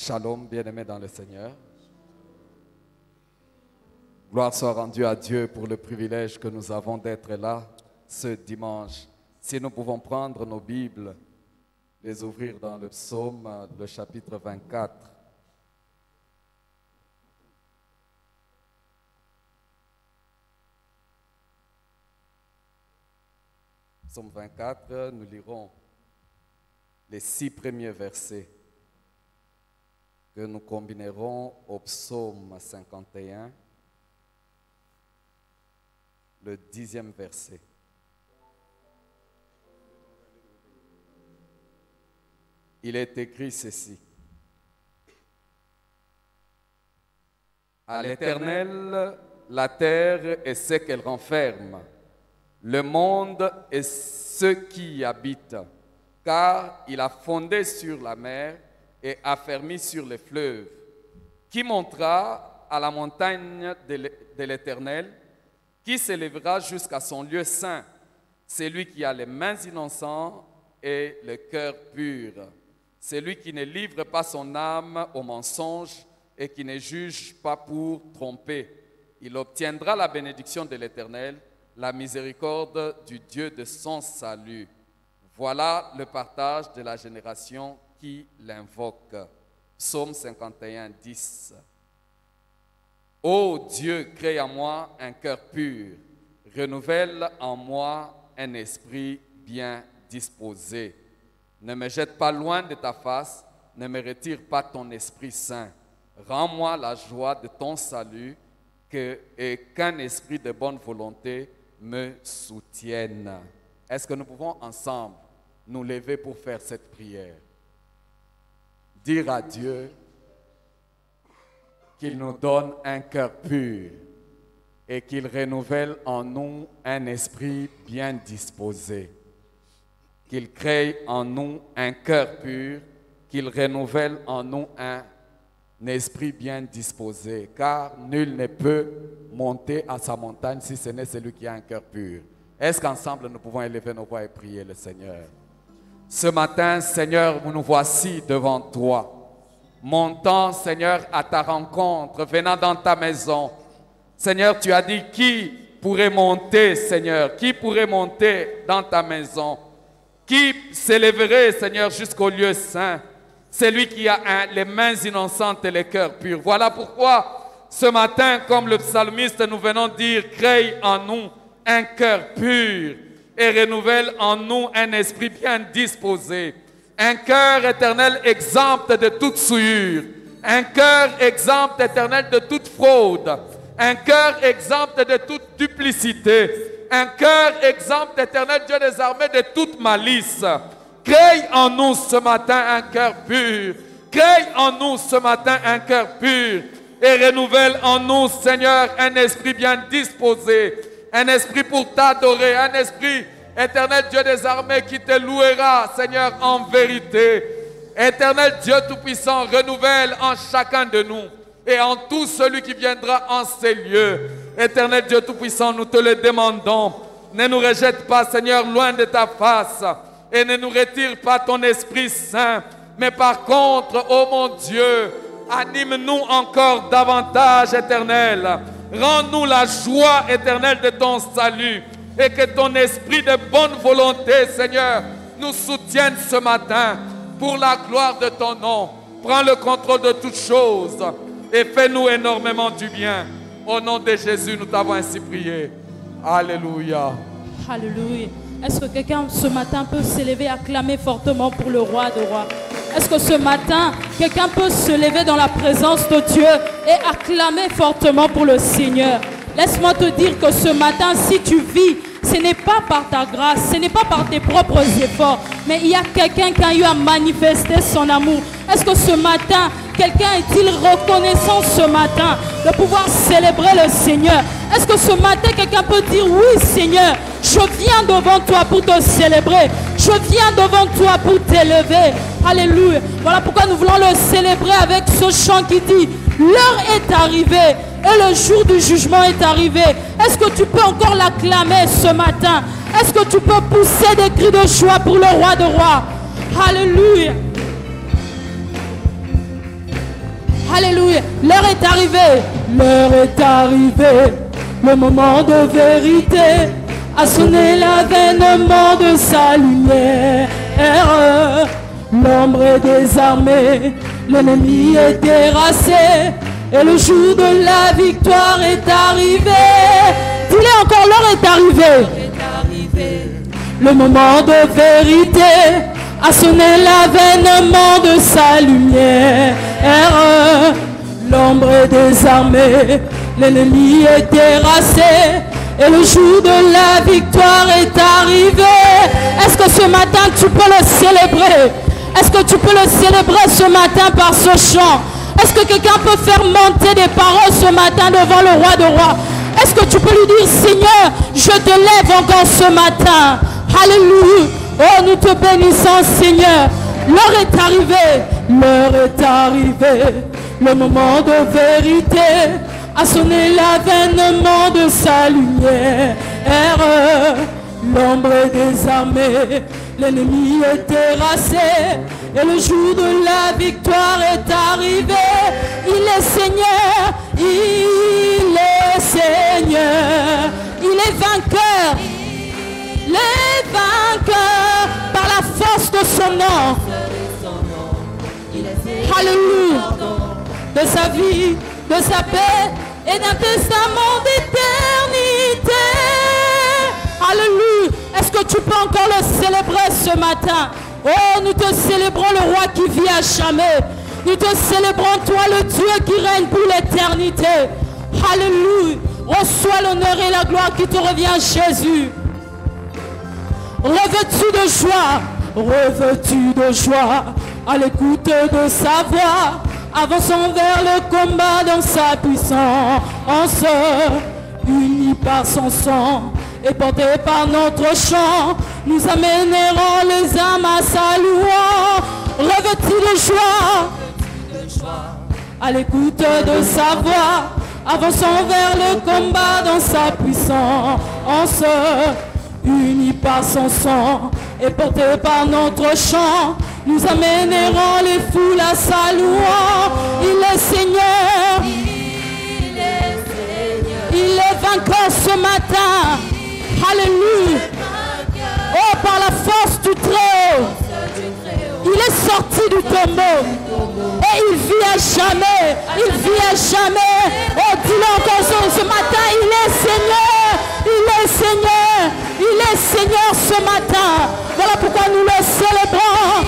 Shalom, bien-aimés dans le Seigneur. Gloire soit rendue à Dieu pour le privilège que nous avons d'être là ce dimanche. Si nous pouvons prendre nos Bibles, les ouvrir dans le psaume, le chapitre 24. Psaume 24, nous lirons les 6 premiers versets que nous combinerons au psaume 51, le 10e verset. Il est écrit ceci. À l'Éternel, la terre et ce qu'elle renferme, le monde et ceux qui y habitent, car il a fondé sur la mer et affermi sur les fleuves. Qui montera à la montagne de l'Éternel, qui s'élèvera jusqu'à son lieu saint, celui qui a les mains innocentes et le cœur pur, celui qui ne livre pas son âme au mensonge et qui ne juge pas pour tromper. Il obtiendra la bénédiction de l'Éternel, la miséricorde du Dieu de son salut. Voilà le partage de la génération qui l'invoque. Psaume 51, 10. Ô Dieu, crée en moi un cœur pur, renouvelle en moi un esprit bien disposé. Ne me jette pas loin de ta face, ne me retire pas ton Esprit Saint. Rends-moi la joie de ton salut et qu'un esprit de bonne volonté me soutienne. Est-ce que nous pouvons ensemble nous lever pour faire cette prière? Dire à Dieu qu'il nous donne un cœur pur et qu'il renouvelle en nous un esprit bien disposé. Qu'il crée en nous un cœur pur, qu'il renouvelle en nous un esprit bien disposé, car nul ne peut monter à sa montagne si ce n'est celui qui a un cœur pur. Est-ce qu'ensemble nous pouvons élever nos voix et prier le Seigneur? Ce matin, Seigneur, nous voici devant toi. Montant, Seigneur, à ta rencontre, venant dans ta maison. Seigneur, tu as dit qui pourrait monter, Seigneur, qui pourrait monter dans ta maison? Qui s'élèverait, Seigneur, jusqu'au lieu saint? Celui qui a les mains innocentes et les cœurs purs. Voilà pourquoi, ce matin, comme le psalmiste, nous venons dire, crée en nous un cœur pur et renouvelle en nous un esprit bien disposé. Un cœur éternel exempt de toute souillure. Un cœur exempt éternel de toute fraude. Un cœur exempt de toute duplicité. Un cœur exempt éternel, Dieu des armées, de toute malice. Crée en nous ce matin un cœur pur. Crée en nous ce matin un cœur pur. Et renouvelle en nous, Seigneur, un esprit bien disposé. Un esprit pour t'adorer. Un esprit éternel Dieu des armées qui te louera, Seigneur, en vérité. Éternel Dieu Tout-Puissant, renouvelle en chacun de nous et en tout celui qui viendra en ces lieux. Éternel Dieu Tout-Puissant, nous te le demandons. Ne nous rejette pas, Seigneur, loin de ta face et ne nous retire pas ton Esprit Saint. Mais par contre, ô mon Dieu, anime-nous encore davantage, Éternel. Rends-nous la joie éternelle de ton salut. Et que ton esprit de bonne volonté, Seigneur, nous soutienne ce matin pour la gloire de ton nom. Prends le contrôle de toutes choses et fais-nous énormément du bien. Au nom de Jésus, nous t'avons ainsi prié. Alléluia. Alléluia. Est-ce que quelqu'un ce matin peut s'élever et acclamer fortement pour le roi des rois? Est-ce que ce matin, quelqu'un peut se lever dans la présence de Dieu et acclamer fortement pour le Seigneur? Laisse-moi te dire que ce matin, si tu vis, ce n'est pas par ta grâce, ce n'est pas par tes propres efforts, mais il y a quelqu'un qui a eu à manifester son amour. Est-ce que ce matin, quelqu'un est-il reconnaissant ce matin de pouvoir célébrer le Seigneur? Est-ce que ce matin, quelqu'un peut dire, oui Seigneur, je viens devant toi pour te célébrer, je viens devant toi pour t'élever. Alléluia. Voilà pourquoi nous voulons le célébrer avec ce chant qui dit, l'heure est arrivée. Et le jour du jugement est arrivé. Est-ce que tu peux encore l'acclamer ce matin? Est-ce que tu peux pousser des cris de joie pour le roi des rois? Alléluia. Alléluia. L'heure est arrivée. L'heure est arrivée. Le moment de vérité a sonné l'avènement de sa lumière. L'ombre est désarmée, l'ennemi est terrassé, et le jour de la victoire est arrivé. Dis-le encore, l'heure est arrivée. Le moment de vérité a sonné l'avènement de sa lumière. L'ombre est désarmée, l'ennemi est terrassé, et le jour de la victoire est arrivé. Est-ce que ce matin tu peux le célébrer? Est-ce que tu peux le célébrer ce matin par ce chant? Est-ce que quelqu'un peut faire monter des paroles ce matin devant le roi de rois? Est-ce que tu peux lui dire, Seigneur, je te lève encore ce matin? Alléluia. Oh, nous te bénissons, Seigneur. L'heure est arrivée. L'heure est arrivée. Le moment de vérité a sonné l'avènement de sa lumière. L'ombre est désarmée, l'ennemi est terrassé, et le jour de la victoire est arrivé. Il est Seigneur, il est Seigneur, il est vainqueur, les vainqueurs par la force de son nom. Alléluia. De sa vie, de sa paix et d'un testament d'éternité. Alléluia. Est-ce que tu peux encore le célébrer ce matin? Oh, nous te célébrons le roi qui vit à jamais. Nous te célébrons toi, le Dieu qui règne pour l'éternité. Alléluia. Reçois l'honneur et la gloire qui te revient, Jésus. Revêtu de joie, revêtu de joie, à l'écoute de sa voix, avançons vers le combat dans sa puissance, unis par son sang et portés par notre chant, nous amènerons les âmes à sa louange. Revêtus de joie, à l'écoute de sa voix, avançons vers le combat dans sa puissance, unis par son sang et portés par notre chant, nous amènerons les foules à sa louange. Il est Seigneur, il est vainqueur ce matin. Alléluia. Oh, par la force du Très-Haut, il est sorti du tombeau et il vit à jamais. Il vit à jamais. Oh, dis-le encore ce matin, il est Seigneur, il est Seigneur, il est Seigneur ce matin. Voilà pourquoi nous le célébrons.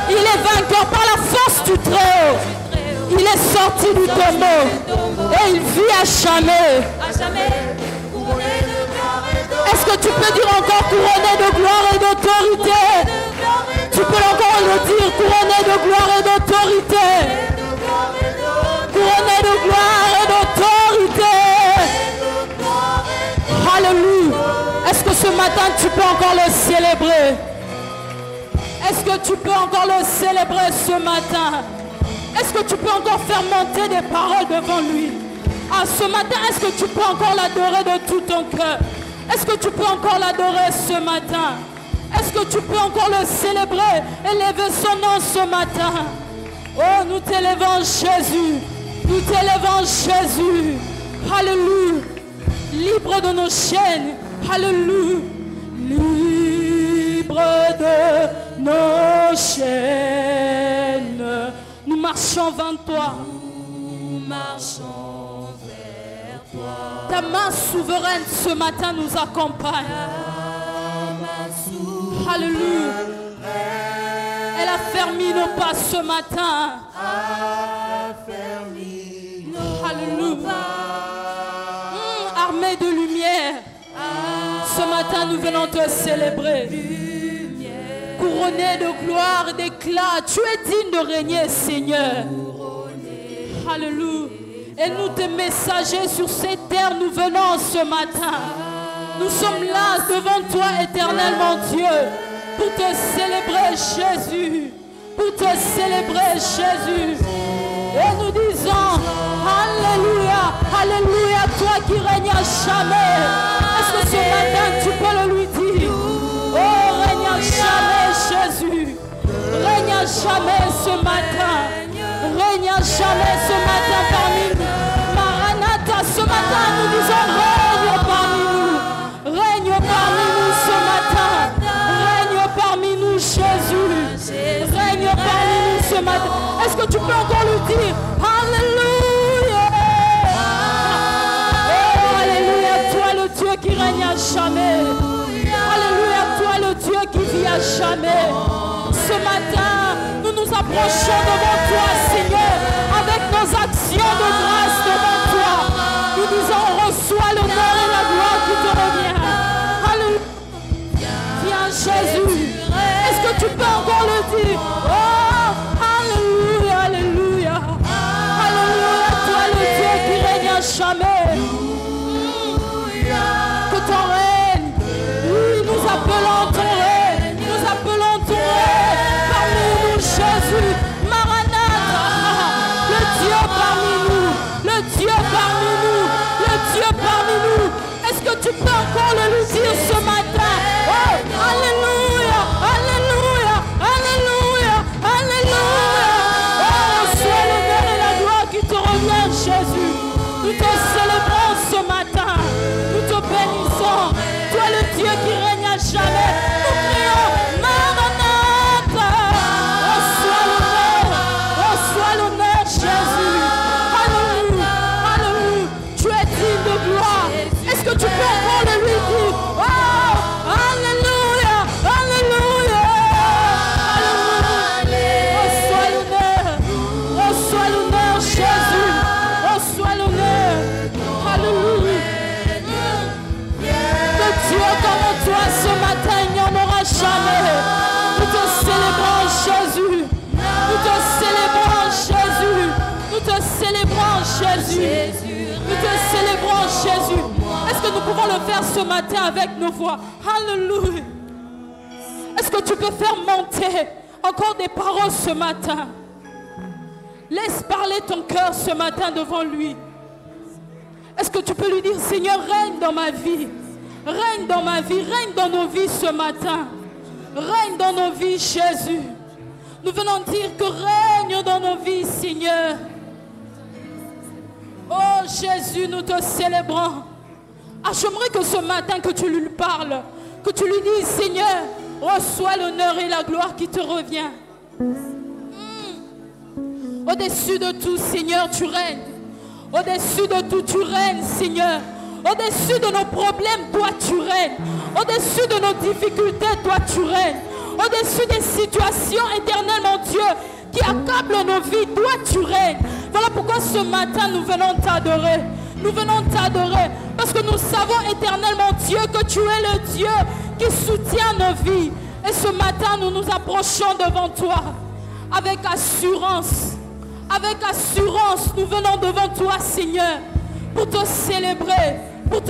Il est vainqueur par la force du Très-Haut. Il est sorti du tombeau et il vit à jamais. Est-ce que tu peux dire encore couronné de gloire et d'autorité? Tu peux encore le dire, couronné de gloire et d'autorité. Couronné de gloire et d'autorité. Alléluia. Est-ce que ce matin tu peux encore le célébrer? Est-ce que tu peux encore le célébrer ce matin? Est-ce que tu peux encore faire monter des paroles devant lui? Ah, ce matin, est-ce que tu peux encore l'adorer de tout ton cœur? Est-ce que tu peux encore l'adorer ce matin? Est-ce que tu peux encore le célébrer, élever son nom ce matin? Oh, nous t'élevons Jésus. Nous t'élevons Jésus. Alléluia. Libre de nos chaînes. Alléluia. Libre de nos chaînes. Nous marchons vers toi. Nous marchons vers toi. Ta main souveraine ce matin nous accompagne. Alléluia. Elle a fermé nos pas ce matin. Alléluia. Armée de lumière. Ce matin nous venons te célébrer. Couronné de gloire et d'éclat, tu es digne de régner, Seigneur. Alléluia. Et nous, tes messagers sur cette terre, nous venons ce matin. Nous sommes là devant toi, éternellement Dieu, pour te célébrer, Jésus. Pour te célébrer, Jésus. Et nous disons, Alléluia, Alléluia, toi qui règnes à jamais. Est-ce que ce matin, tu peux le lui dire? Oh, règne à jamais, Jésus. Règne à jamais ce matin. à jamais ce matin parmi nous. Maranatha, ce matin nous disons règne parmi nous. Règne parmi nous ce matin. Règne parmi nous Jésus. Règne parmi nous ce matin. Est-ce que tu peux encore le dire? Alléluia. Oh, alléluia, toi le Dieu qui règne à jamais. Alléluia, toi le Dieu qui vit à jamais. Ce matin, nous nous approchons devant toi, Seigneur, avec nos actions de grâce devant toi. Nous disons, reçois l'honneur et la gloire qui te revient. Alléluia. Viens Jésus. Est-ce que tu peux encore le dire? Oh, alléluia, alléluia. Alléluia, toi le Dieu qui règne à jamais. Que ton règne, oui, nous appelons ton règne. Nous appelons ton règne. Parmi nous, Jésus. Maranatha. Le Dieu parmi nous. Le Dieu parmi nous. Le Dieu parmi nous. Est-ce que tu peux encore le lui dire ce matin? Oh, alléluia, alléluia, alléluia, alléluia. Oh, reçois l'honneur et la gloire qui te revient, Jésus. Nous te célébrons ce matin. Nous te bénissons. Toi le Dieu qui règne à jamais. Nous prions, Maranatha. Reçois l'honneur, Jésus. Alléluia, alléluia. Tu es digne de gloire. Est-ce que tu peux encore le lui dire? Oh, alléluia, alléluia, alléluia. Reçois l'honneur, Jésus. Reçois l'honneur. Alléluia. De Dieu comme toi ce matin, il n'y en aura jamais. Nous te célébrons, Jésus. Nous te célébrons, Jésus. Nous te célébrons, Jésus. Nous te célébrons, Jésus. Est-ce que nous pouvons le faire ce matin avec nos voix? Alléluia. Est-ce que tu peux faire monter encore des paroles ce matin? Laisse parler ton cœur ce matin devant lui. Est-ce que tu peux lui dire, Seigneur, règne dans ma vie. Règne dans ma vie, règne dans nos vies ce matin. Règne dans nos vies, Jésus. Nous venons dire que règne dans nos vies, Seigneur. Oh Jésus, nous te célébrons. Ah, j'aimerais que ce matin que tu lui parles, que tu lui dises, Seigneur, reçois l'honneur et la gloire qui te revient. Au-dessus de tout, Seigneur, tu règnes. Au-dessus de tout, tu règnes, Seigneur. Au-dessus de nos problèmes, toi, tu règnes. Au-dessus de nos difficultés, toi, tu règnes. Au-dessus des situations, éternel, mon Dieu, qui accablent nos vies, toi, tu règnes. Voilà pourquoi ce matin, nous venons t'adorer. Nous venons t'adorer parce que nous savons, éternel, mon Dieu, que tu es le Dieu qui soutient nos vies. Et ce matin, nous nous approchons devant toi avec assurance. Avec assurance, nous venons devant toi, Seigneur, pour te célébrer, pour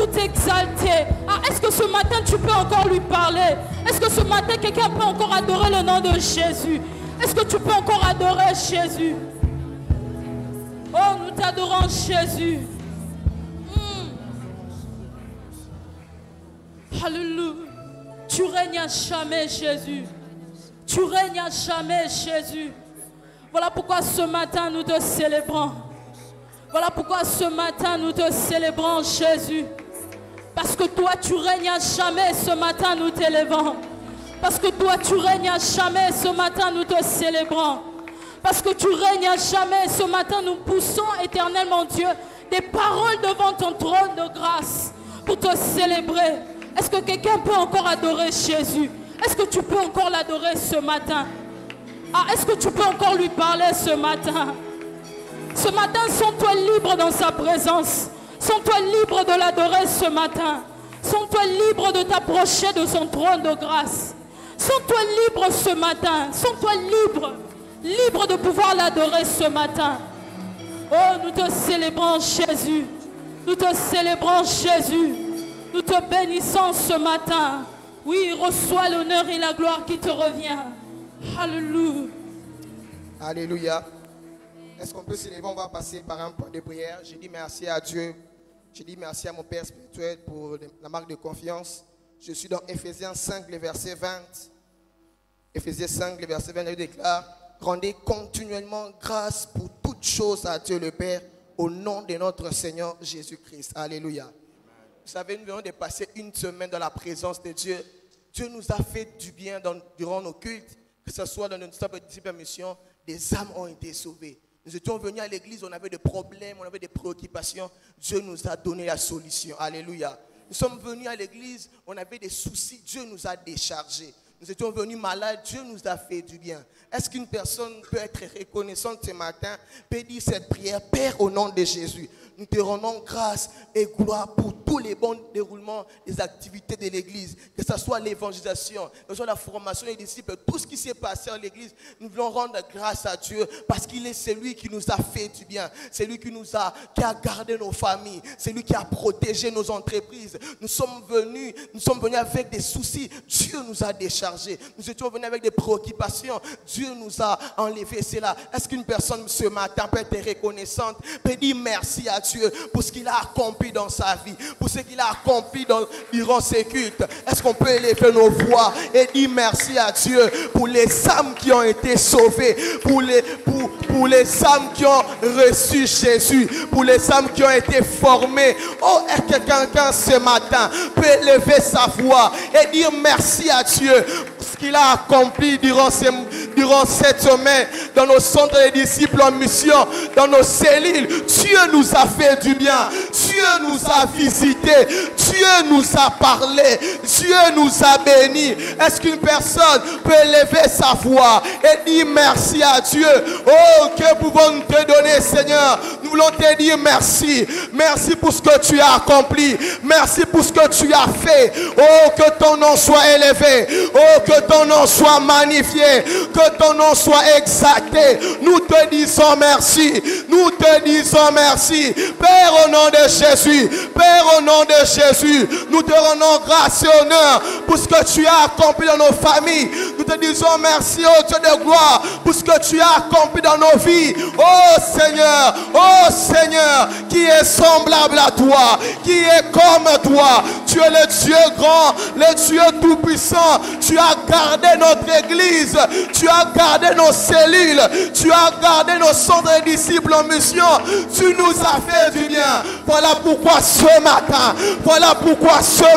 t'exalter. Ah, est-ce que ce matin, tu peux encore lui parler? Est-ce que ce matin, quelqu'un peut encore adorer le nom de Jésus? Est-ce que tu peux encore adorer Jésus? Oh, nous t'adorons, Jésus. Alléluia. Tu règnes à jamais, Jésus. Tu règnes à jamais, Jésus. Voilà pourquoi ce matin nous te célébrons. Voilà pourquoi ce matin nous te célébrons, Jésus. Parce que toi tu règnes à jamais, ce matin nous t'élevons. Parce que toi tu règnes à jamais, ce matin nous te célébrons. Parce que tu règnes à jamais, ce matin nous poussons, éternel mon Dieu, des paroles devant ton trône de grâce pour te célébrer. Est-ce que quelqu'un peut encore adorer Jésus? Est-ce que tu peux encore l'adorer ce matin? Ah, est-ce que tu peux encore lui parler ce matin? Ce matin, sens-toi libre dans sa présence. Sens-toi libre de l'adorer ce matin. Sens-toi libre de t'approcher de son trône de grâce. Sens-toi libre ce matin. Sens-toi libre. Libre de pouvoir l'adorer ce matin. Oh, nous te célébrons, Jésus. Nous te célébrons, Jésus. Nous te bénissons ce matin. Oui, reçois l'honneur et la gloire qui te revient. Alléluia. Alléluia. Est-ce qu'on peut se lever? On va passer par un point de prière. Je dis merci à Dieu. Je dis merci à mon Père spirituel pour la marque de confiance. Je suis dans Éphésiens 5, le verset 20. Éphésiens 5, le verset 20, il déclare: Rendez continuellement grâce pour toutes choses à Dieu le Père, au nom de notre Seigneur Jésus-Christ. Alléluia. Vous savez, nous venons de passer une semaine dans la présence de Dieu. Dieu nous a fait du bien durant nos cultes, que ce soit dans notre stop de disciple mission, des âmes ont été sauvées. Nous étions venus à l'église, on avait des problèmes, on avait des préoccupations. Dieu nous a donné la solution. Alléluia. Nous sommes venus à l'église, on avait des soucis, Dieu nous a déchargés. Nous étions venus malades, Dieu nous a fait du bien. Est-ce qu'une personne peut être reconnaissante ce matin, peut dire cette prière, Père, au nom de Jésus, nous te rendons grâce et gloire pour tous les bons déroulements des activités de l'église, que ce soit l'évangélisation, que ce soit la formation des disciples, tout ce qui s'est passé en l'église, nous voulons rendre grâce à Dieu parce qu'il est celui qui nous a fait du bien, c'est lui qui a gardé nos familles, c'est lui qui a protégé nos entreprises. Nous sommes venus avec des soucis, Dieu nous a déchargés. Nous étions venus avec des préoccupations, Dieu nous a enlevé cela. Est-ce qu'une personne ce matin peut être reconnaissante, peut dire merci à Dieu pour ce qu'il a accompli dans sa vie, pour ce qu'il a accompli durant ses cultes? Est-ce qu'on peut élever nos voix et dire merci à Dieu pour les âmes qui ont été sauvées, pour les âmes qui ont reçu Jésus, pour les âmes qui ont été formées? Oh, est-ce que quelqu'un ce matin peut élever sa voix et dire merci à Dieu pour ce qu'il a accompli durant cette semaine dans nos centres de disciples en mission, dans nos cellules? Dieu nous a fait du bien, Dieu nous a visités, Dieu nous a parlé, Dieu nous a bénis. Est-ce qu'une personne peut élever sa voix et dire merci à Dieu? Oh, que pouvons-nous te donner, Seigneur? Nous voulons te dire merci. Merci pour ce que tu as accompli. Merci pour ce que tu as fait. Oh, que ton nom soit élevé. Oh, que ton nom soit magnifié. Que ton nom soit exalté. Nous te disons merci. Nous te disons merci. Père, au nom de Jésus. Père, au nom de Jésus. Nous te rendons grâce et honneur pour ce que tu as accompli dans nos familles. Nous te disons merci, oh Dieu de gloire, pour ce que tu as accompli dans nos vies. Oh Seigneur, qui est semblable à toi, qui est comme toi. Tu es le Dieu grand, le Dieu tout-puissant. Tu as gardé notre église, tu as gardé nos cellules, tu as gardé nos centres de disciples en mission. Tu nous as fait du bien. Voilà pourquoi ce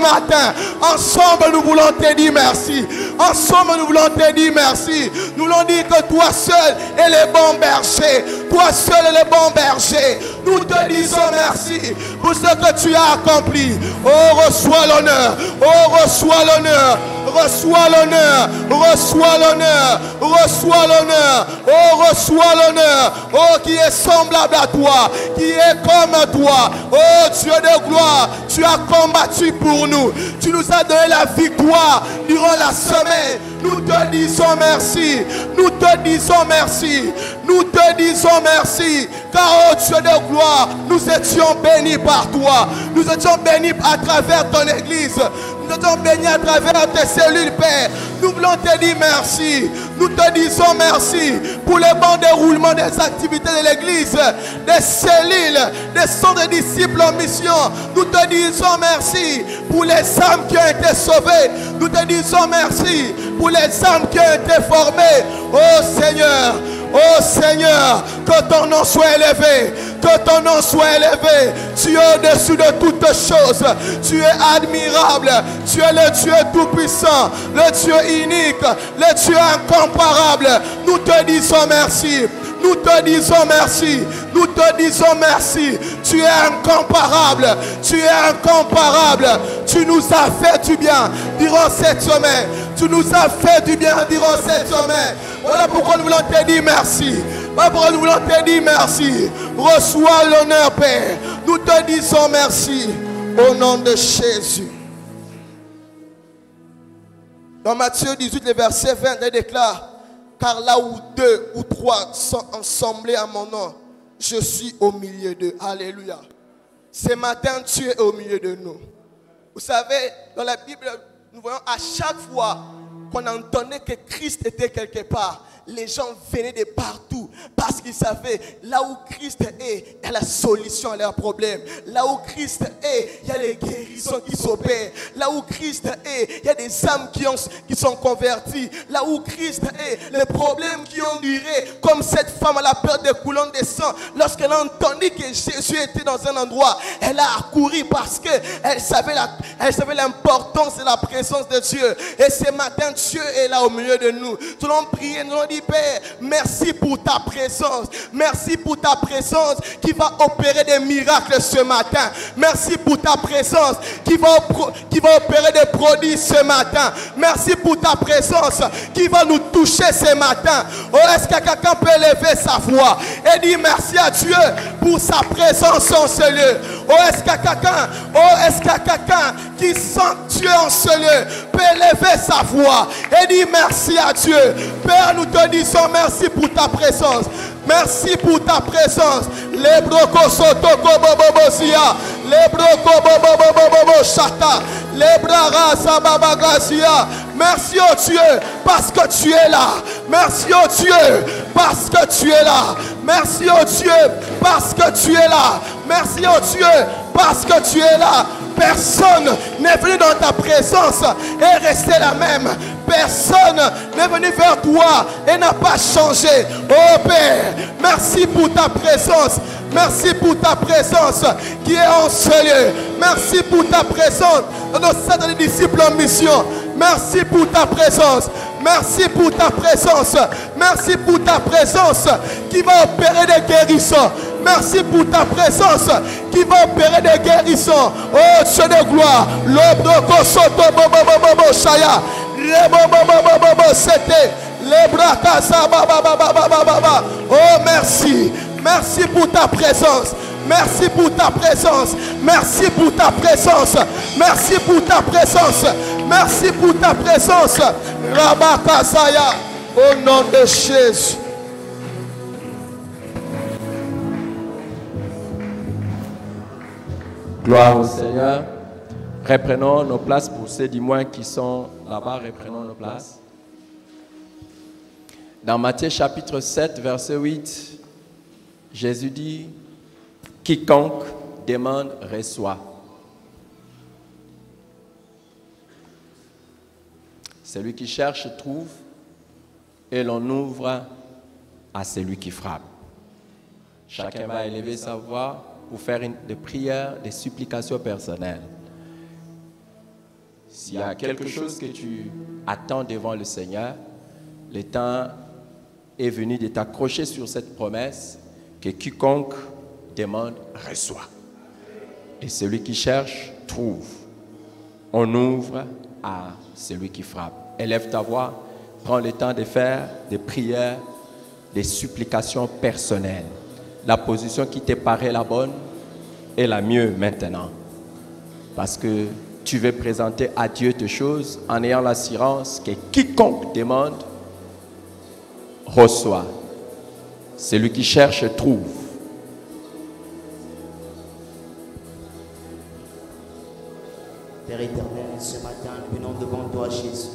matin, ensemble nous voulons te dire merci. Ensemble nous voulons te dire merci. Nous voulons dire que toi seul est le bon berger. Toi seul est le bon berger. Nous te disons merci pour ce que tu as accompli. Oh, reçois l'honneur. Oh, reçois l'honneur. Reçois l'honneur. Reçois l'honneur. Reçois l'honneur. Oh, reçois l'honneur. Oh, qui est semblable à toi, qui est comme toi. Oh, Dieu de gloire, tu as combattu pour nous. Tu nous as donné la victoire durant la semaine. Nous te disons merci. Nous te disons merci. Nous te disons merci. Car, oh Dieu de gloire, nous étions bénis par toi. Nous étions bénis à travers ton église. Nous étions bénis à travers tes cellules, Père. Nous voulons te dire merci. Nous te disons merci pour le bon déroulement des activités de l'église, des cellules, des centres de disciples en mission. Nous te disons merci pour les âmes qui ont été sauvées. Nous te disons merci pour les âmes qui ont été formées. Oh Seigneur, que ton nom soit élevé, que ton nom soit élevé. Tu es au-dessus de toutes choses. Tu es admirable. Tu es le Dieu tout-puissant, le Dieu unique, le Dieu incomparable. Nous te disons merci. Nous te disons merci. Nous te disons merci. Tu es incomparable. Tu es incomparable. Tu nous as fait du bien durant cette semaine. Tu nous as fait du bien durant cette semaine. Voilà pourquoi nous voulons te dire merci. Voilà pourquoi nous voulons te dire merci. Reçois l'honneur, Père. Nous te disons merci au nom de Jésus. Dans Matthieu 18, le verset 20, il déclare: car là où 2 ou 3 sont assemblés à mon nom, je suis au milieu d'eux. Alléluia. Ce matin, Dieu est au milieu de nous. Vous savez, dans la Bible, nous voyons à chaque fois qu'on entendait que Christ était quelque part, les gens venaient de partout parce qu'ils savaient là où Christ est, il y a la solution à leurs problèmes. Là où Christ est, il y a les guérisons qui s'opèrent. Là où Christ est, il y a des âmes qui sont converties. Là où Christ est, les problèmes qui ont duré, comme cette femme à la peur des coulants de sang, lorsqu'elle a entendu que Jésus était dans un endroit, elle a accouru parce qu'elle savait l'importance de la présence de Dieu. Et ce matin, Dieu est là au milieu de nous. Nous allons prier, nous allons dire, Père, merci pour ta présence. Merci pour ta présence qui va opérer des miracles ce matin. Merci pour ta présence qui va opérer des produits ce matin. Merci pour ta présence qui va nous toucher ce matin. Oh, est-ce que quelqu'un peut lever sa voix et dire merci à Dieu pour sa présence en ce lieu? Oh, est-ce qu'il y a quelqu'un qui sent Dieu en ce lieu peut lever sa voix et dire merci à Dieu? Père, nous te disons merci pour ta présence. Merci pour ta présence. Les brocos sotoko bobobosia, les brocos bobobobobo chata, les brarasa babagasia. Merci au Dieu parce que tu es là. Merci au Dieu parce que tu es là. Merci au Dieu parce que tu es là. Merci au Dieu parce que tu es là. Personne n'est venu dans ta présence et resté la même. Personne n'est venu vers toi et n'a pas changé. Oh Père, merci pour ta présence. Merci pour ta présence qui est en ce lieu. Merci pour ta présence dans nos centres de disciples en mission. Merci pour ta présence. Merci pour ta présence. Merci pour ta présence qui va opérer des guérissons. Merci pour ta présence qui va opérer des guérissons. Oh Dieu de gloire. L'obroko soto bobo bobo shaya. Rebo bobo bobo sete. Lebrakasa baba baba baba baba. Oh merci. Merci pour ta présence. Merci pour ta présence. Merci pour ta présence. Merci pour ta présence. Merci pour ta présence. Rabakasaya. Au nom de Jésus. Gloire au Seigneur. Reprenons nos places pour ceux du moins qui sont là-bas. Reprenons nos places. Dans Matthieu chapitre 7, verset 8, Jésus dit, quiconque demande reçoit. Celui qui cherche trouve et l'on ouvre à celui qui frappe. Chacun va élever sa voix pour faire des prières, des supplications personnelles. S'il y a quelque chose que tu attends devant le Seigneur, le temps est venu de t'accrocher sur cette promesse que quiconque demande reçoit. Et celui qui cherche trouve. On ouvre à celui qui frappe. Élève ta voix, prends le temps de faire des prières, des supplications personnelles. La position qui te paraît la bonne est la mieux maintenant. Parce que tu veux présenter à Dieu tes choses en ayant l'assurance que quiconque demande reçoit. Celui qui cherche trouve. Père éternel, ce matin, nous venons devant toi, Jésus.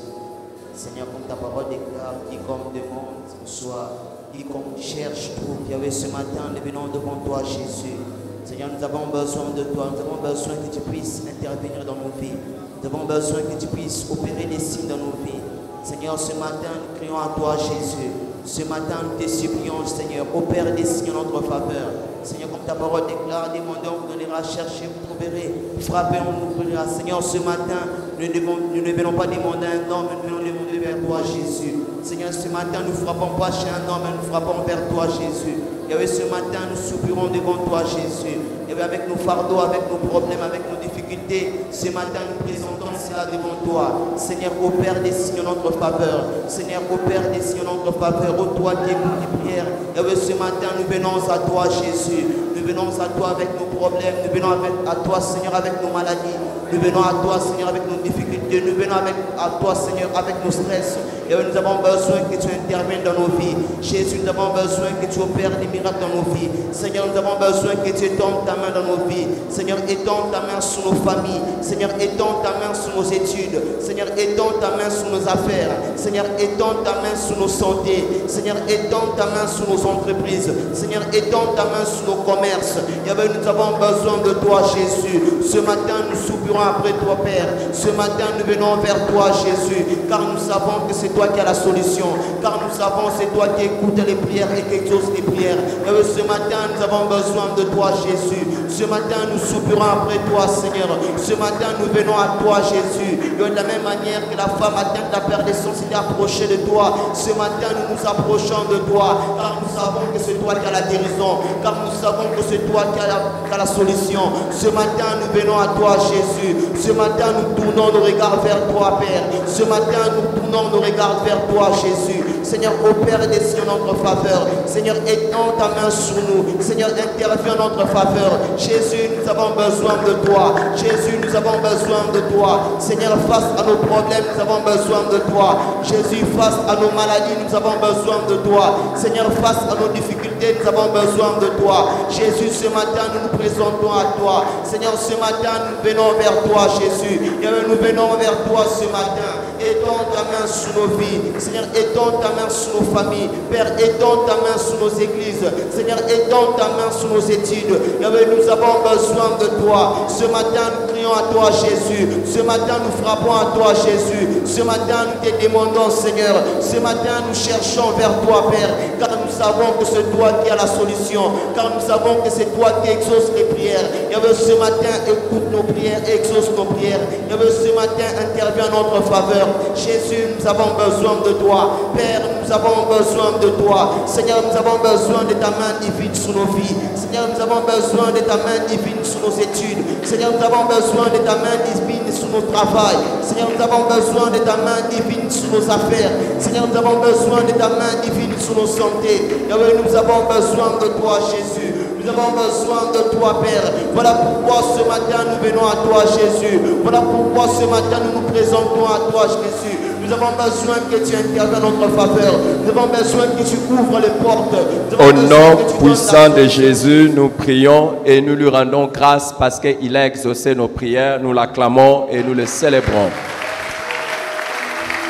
Seigneur, comme ta parole déclare, quiconque demande reçoit, quiconque cherche trouve. Yahweh, ce matin, nous venons devant toi, Jésus. Seigneur, nous avons besoin de toi, nous avons besoin que tu puisses intervenir dans nos vies. Nous avons besoin que tu puisses opérer des signes dans nos vies. Seigneur, ce matin, nous crions à toi, Jésus. Ce matin, nous te supplions, Seigneur, opère des signes en notre faveur. Seigneur, comme ta parole déclare, demandons, vous donnera, chercher, vous trouverez, frappez, on nous ouvrira. Seigneur, ce matin, nous ne venons pas demander un homme, nous venons demander vers toi, Jésus. Seigneur, ce matin, nous ne frappons pas chez un homme, nous frappons vers toi, Jésus. Et ce matin, nous soupirons devant toi, Jésus. Et avec nos fardeaux, avec nos problèmes, avec nos difficultés, ce matin, nous présentons cela devant toi. Seigneur, opère des signes en notre faveur. Seigneur, opère des signes en notre faveur. Ô toi qui écoutes les prières. Et ce matin, nous venons à toi, Jésus. Nous venons à toi avec nos problèmes. Nous venons à toi, Seigneur, avec nos maladies. Nous venons à toi, Seigneur, avec nos difficultés. Nous venons à toi, Seigneur, avec nos stress. Et nous avons besoin que tu interviennes dans nos vies. Jésus, nous avons besoin que tu opères des miracles dans nos vies. Seigneur, nous avons besoin que tu étendes ta main dans nos vies. Seigneur, étends ta main sur nos familles. Seigneur, étends ta main sur nos études. Seigneur, étends ta main sur nos affaires. Seigneur, étends ta main sur nos santé. Seigneur, étends ta main sur nos entreprises. Seigneur, étends ta main sur nos commerces. Yahweh, nous avons besoin de toi, Jésus. Ce matin, nous soupirons après toi, Père. Ce matin, nous venons vers toi, Jésus, car nous savons que c'est toi qui as la solution. Car nous savons que c'est toi qui écoutes les prières et qui exauces les prières. Yahweh, ce matin, nous avons besoin de toi, Jésus. Ce matin, nous soupirons après toi, Seigneur. Ce matin, nous venons à toi, Jésus. De la même manière que la femme atteinte de la perdation s'est approchée de toi, ce matin, nous nous approchons de toi, car nous savons que c'est toi qui as la guérison, car nous savons que c'est toi qui as la solution. Ce matin, nous venons à toi, Jésus. Ce matin, nous tournons nos regards vers toi, Père. Ce matin, nous tournons nos regards vers toi, Jésus. Seigneur, opère des signes en notre faveur. Seigneur, étends ta main sur nous. Seigneur, interviens en notre faveur. Jésus, nous avons besoin de toi. Jésus, nous avons besoin de toi. Seigneur, face à nos problèmes, nous avons besoin de toi. Jésus, face à nos maladies, nous avons besoin de toi. Seigneur, face à nos difficultés, nous avons besoin de toi. Jésus, ce matin, nous nous présentons à toi. Seigneur, ce matin, nous venons vers toi, Jésus. Nous venons vers toi ce matin. Étends ta main sur nos vies. Seigneur, étends ta main sur nos familles. Père, étends ta main sur nos églises. Seigneur, étends ta main sur nos études. Nous avons besoin de toi. Ce matin, nous crions à toi, Jésus. Ce matin, nous frappons à toi, Jésus. Ce matin, nous te demandons, Seigneur. Ce matin, nous cherchons vers toi, Père. Car nous savons que c'est toi qui as la solution. Car nous savons que c'est toi qui exauces les prières. Ce matin, écoute nos prières, exauce nos prières. Ce matin, interviens en notre faveur. Jésus, nous avons besoin de toi. Père, nous avons besoin de toi. Seigneur, nous avons besoin de ta main divine sur nos vies. Seigneur, nous avons besoin de ta main divine sur nos études. Seigneur, nous avons besoin de ta main divine sur nos travail. Seigneur, nous avons besoin de ta main divine sur nos affaires. Seigneur, nous avons besoin de ta main divine sur nos santé. Nous avons besoin de toi, Jésus. Nous avons besoin de toi, Père. Voilà pourquoi ce matin nous venons à toi, Jésus. Voilà pourquoi ce matin nous nous présentons à toi, Jésus. Nous avons besoin que tu interviennes en notre faveur. Nous avons besoin que tu ouvres les portes. Au nom puissant de Jésus, nous prions et nous lui rendons grâce parce qu'il a exaucé nos prières. Nous l'acclamons et nous le célébrons.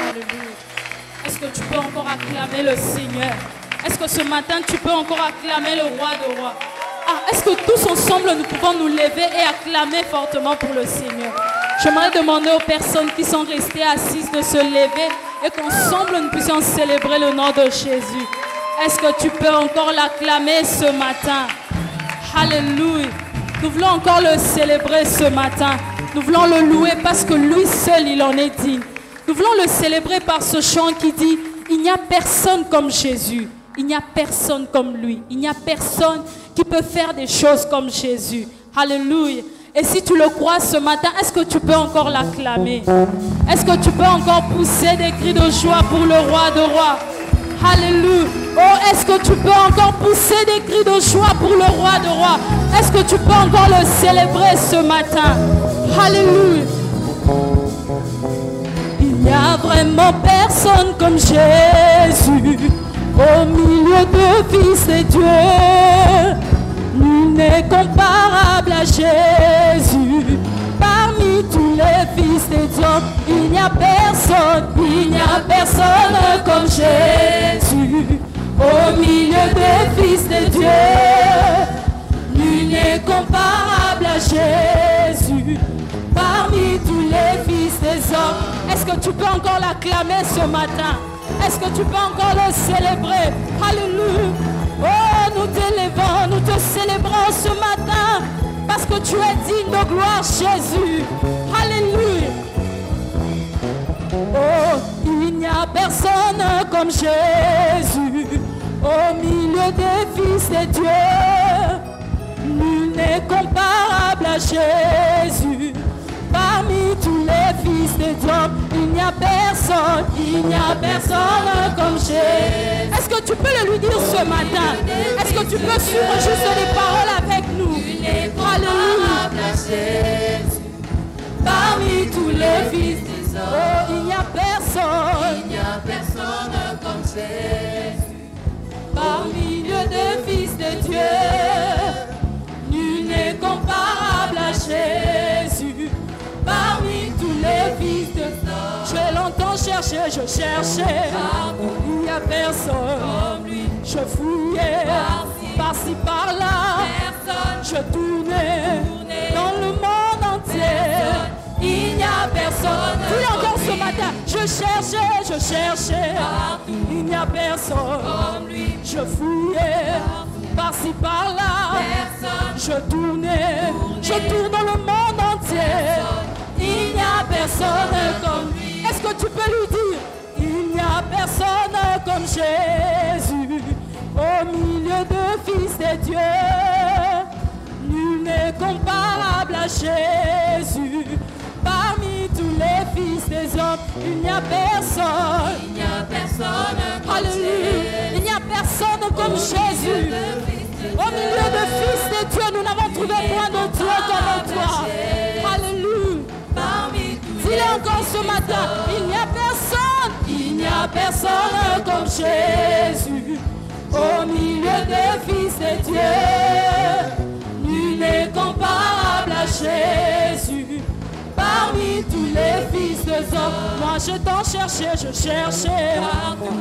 Alléluia. Est-ce que tu peux encore acclamer le Seigneur? Est-ce que ce matin tu peux encore acclamer le roi de rois? Est-ce que tous ensemble nous pouvons nous lever et acclamer fortement pour le Seigneur? J'aimerais demander aux personnes qui sont restées assises de se lever et qu'ensemble nous puissions célébrer le nom de Jésus. Est-ce que tu peux encore l'acclamer ce matin? Alléluia. Nous voulons encore le célébrer ce matin. Nous voulons le louer parce que lui seul, il en est digne. Nous voulons le célébrer par ce chant qui dit « Il n'y a personne comme Jésus. Il n'y a personne comme lui. Il n'y a personne qui peut faire des choses comme Jésus. » Alléluia. Et si tu le crois ce matin, est-ce que tu peux encore l'acclamer? Est-ce que tu peux encore pousser des cris de joie pour le roi de rois? Alléluia. Oh, est-ce que tu peux encore pousser des cris de joie pour le roi de rois? Est-ce que tu peux encore le célébrer ce matin? Alléluia. Il n'y a vraiment personne comme Jésus au milieu de fils de Dieu. Nul n'est comparable à Jésus. Parmi tous les fils de Dieu, il n'y a personne comme Jésus. Au milieu des fils de Dieu, nul n'est comparable à Jésus. Parmi tous les fils des hommes, est-ce que tu peux encore l'acclamer ce matin? Est-ce que tu peux encore le célébrer? Alléluia. Oh, nous t'élevons, nous te célébrons ce matin parce que tu es digne de gloire, Jésus. Alléluia. Oh, il n'y a personne comme Jésus au milieu des fils de Dieu. Nul n'est comparable à Jésus. Parmi tous les fils de Dieu, il n'y a personne comme Jésus. Est-ce que tu peux le lui dire ce matin? Est-ce que tu peux suivre juste les paroles avec nous? Alléluia. Parmi tous les fils de Dieu, oh, il n'y a personne comme Jésus. Parmi milieu de fils de Dieu, nul n'est comparable à Jésus. Parmi tous les fils de Dieu, je l'entends chercher, je cherchais. Il n'y a personne comme lui. Je fouillais par-ci par-là. Je tournais dans le monde entier. Il n'y a personne. Puis encore ce matin, je cherchais. Il n'y a personne comme lui. Je fouillais par-ci par-là. Je tournais, je tourne dans le monde entier. Il n'y a personne comme lui. Est-ce que tu peux lui dire? Il n'y a personne comme Jésus. Au milieu de fils de Dieu, nul n'est comparable à Jésus. Parmi tous les fils des hommes, il n'y a personne. Il n'y a personne comme Jésus. Il n'y a personne comme Jésus. Au milieu de fils de Dieu, nous n'avons trouvé point de Dieu comme toi. Alléluia. Dis-le encore ce matin, il n'y a personne. Il n'y a personne comme Jésus. Au milieu des fils de Dieu, nul n'est comparable à Jésus. Parmi tous les fils des hommes, moi je t'en cherchais, je cherchais.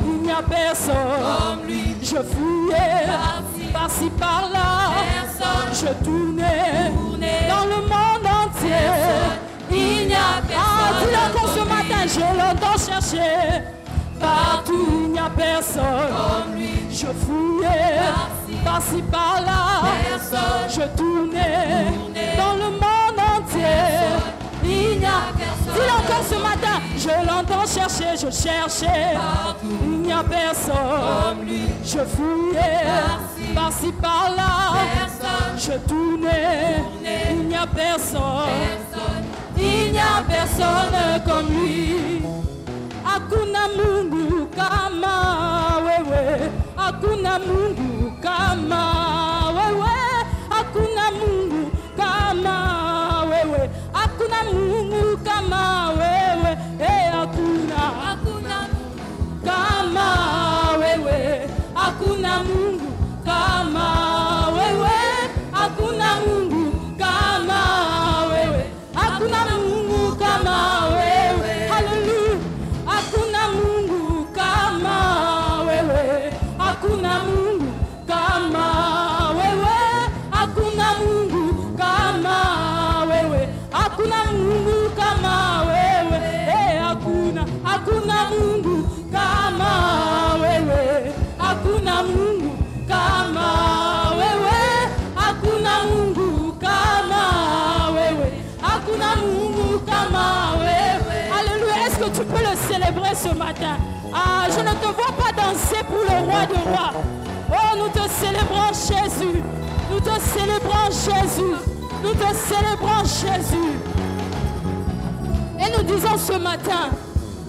Il n'y a personne comme lui. Je fouillais par-ci par-là. Je tournais dans le monde entier. Il n'y a personne. Ah, dis encore ce matin, je l'entends chercher. Partout il n'y a personne comme lui. Je fouillais par-ci par-là. Je tournais dans le monde entier. Il n'y a personne. Dis encore ce matin, je l'entends chercher, je cherchais. Il n'y a personne comme lui. Je fouillais par-ci par-là. Je tournais. Il n'y a personne. Il n'y a personne comme lui. Hakuna Mungu kama wewe, hakuna Mungu kama wewe, hakuna Mungu kama wewe, hakuna Mungu kama wewe, hakuna kama wewe, hakuna Mungu kama wewe, hakuna Mungu kama wewe, hakuna Mungu kama wewe, haleluya. Hakuna Mungu kama wewe, hakuna Mungu kama wewe, hakuna Mungu kama wewe, hakuna Mungu kama wewe, hakuna Mungu kama wewe, hakuna Mungu kama wewe, hakuna Mungu kama wewe, hakuna Mungu kama wewe. Alléluia. Est-ce que tu peux le célébrer ce matin? Ah, je ne te vois pas danser pour le roi de rois. Oh, nous te célébrons Jésus. Nous te célébrons Jésus. Nous te célébrons Jésus. Et nous disons ce matin,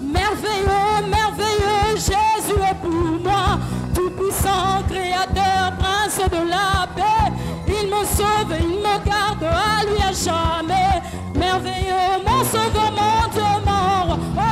merveilleux, merveilleux, Jésus est pour moi. Tout-puissant, créateur, prince de la paix. Il me sauve, il me garde à lui à jamais. Merveilleux, mon sauveur, mon Dieu, mon roi. Oh, oh.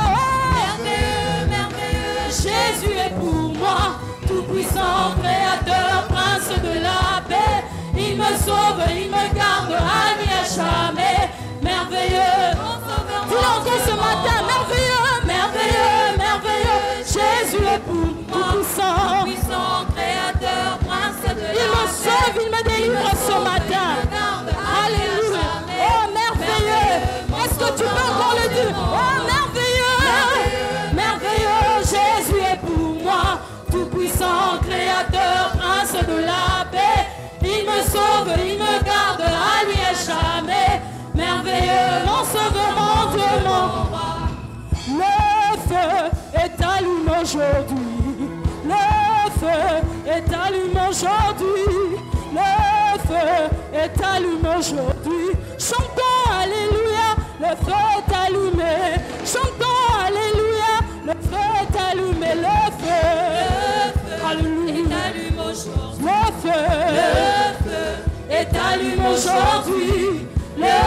Merveilleux, merveilleux, Jésus est pour moi. Tout-puissant, créateur, prince de la paix. Il me sauve, il me garde à lui à jamais. Merveilleux, mon sauveur, mon Dieu. Dis encore ce matin, merveilleux, merveilleux, merveilleux. Jésus est pour moi. Tout-puissant, créateur, prince de la paix. Il me sauve, il me délivre ce matin. Alléluia. Oh, merveilleux. Est-ce que tu peux encore le dire? Oh, merveilleux. Merveilleux, Jésus est pour moi. Tout-puissant, créateur, prince de la paix. Il me sauve, il me garde à lui à jamais. Merveilleux, mon sauveur, mon Dieu, mon roi. Le feu est allumé aujourd'hui. Le feu est allumé aujourd'hui. Le feu est allumé aujourd'hui. Chantons Alléluia, le feu est allumé. Chantons Alléluia, le feu est allumé. Le feu, Alléluia, est allumé aujourd'hui. Le feu est allumé aujourd'hui. Le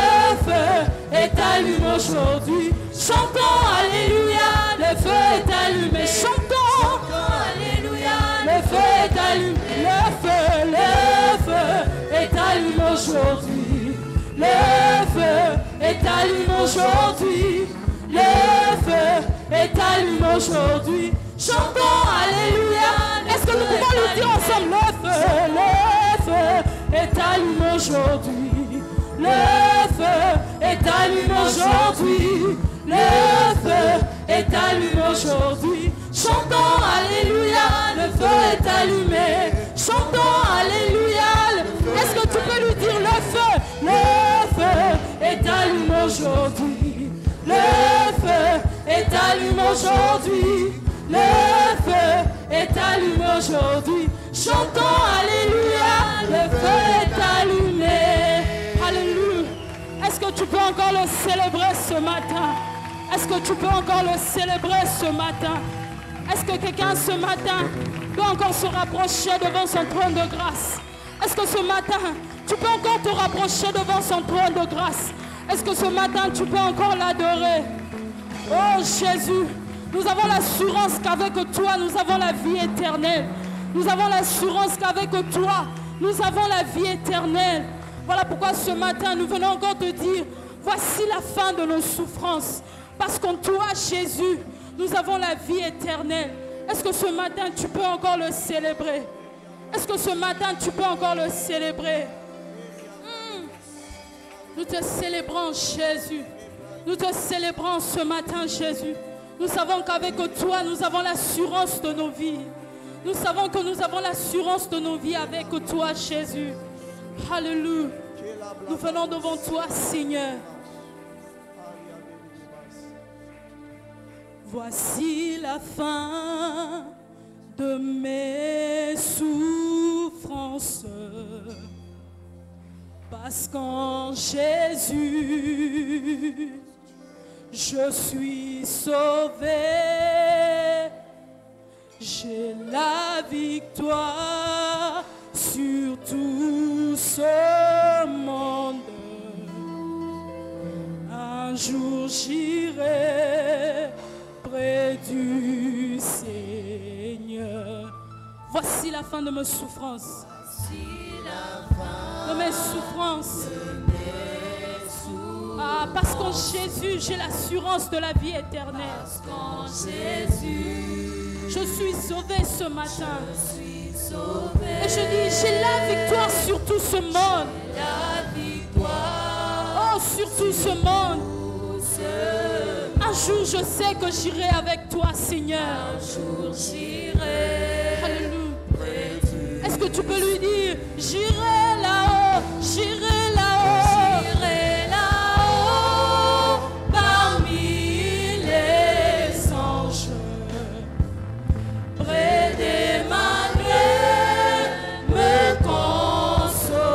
feu est allumé aujourd'hui. Chantons Alléluia, le feu est allumé. Chantons aujourd'hui. Le feu est allumé aujourd'hui. Chantons Alléluia. Est-ce que nous pouvons le dire ensemble? Le feu est allumé aujourd'hui. Le feu est allumé aujourd'hui. Le feu est allumé aujourd'hui. Chantons Alléluia. Le feu est allumé. Chantons Alléluia. Est-ce que tu peux lui dire le feu est allumé aujourd'hui. Le feu est allumé aujourd'hui. Le feu est allumé aujourd'hui. Chantons Alléluia. Le feu est allumé. Alléluia. Est-ce que tu peux encore le célébrer ce matin? Est-ce que tu peux encore le célébrer ce matin? Est-ce que quelqu'un ce matin peut encore se rapprocher devant son trône de grâce? Est-ce que ce matin, tu peux encore te rapprocher devant son trône de grâce? Est-ce que ce matin, tu peux encore l'adorer? Oh Jésus, nous avons l'assurance qu'avec toi, nous avons la vie éternelle. Nous avons l'assurance qu'avec toi, nous avons la vie éternelle. Voilà pourquoi ce matin, nous venons encore te dire, voici la fin de nos souffrances. Parce qu'en toi, Jésus, nous avons la vie éternelle. Est-ce que ce matin, tu peux encore le célébrer? Est-ce que ce matin, tu peux encore le célébrer? Nous te célébrons, Jésus. Nous te célébrons ce matin, Jésus. Nous savons qu'avec toi, nous avons l'assurance de nos vies. Nous savons que nous avons l'assurance de nos vies avec toi, Jésus. Alléluia. Nous venons devant toi, Seigneur. Voici la fin de mes souffrances, parce qu'en Jésus, je suis sauvé. J'ai la victoire sur tout ce monde. Un jour j'irai près du Seigneur. Voici la fin de mes souffrances. De mes souffrances. Ah, parce qu'en Jésus, j'ai l'assurance de la vie éternelle. Parce qu'en Jésus, je suis sauvé ce matin. Et je dis, j'ai la victoire sur tout ce monde. Oh, sur tout ce monde. Un jour, je sais que j'irai avec toi, Seigneur. Un jour, j'irai. Alléluia. Est-ce que tu peux lui dire, j'irai là-haut, j'irai là-haut, j'irai là-haut, parmi les anges, près d'Emmanuel, me consoler.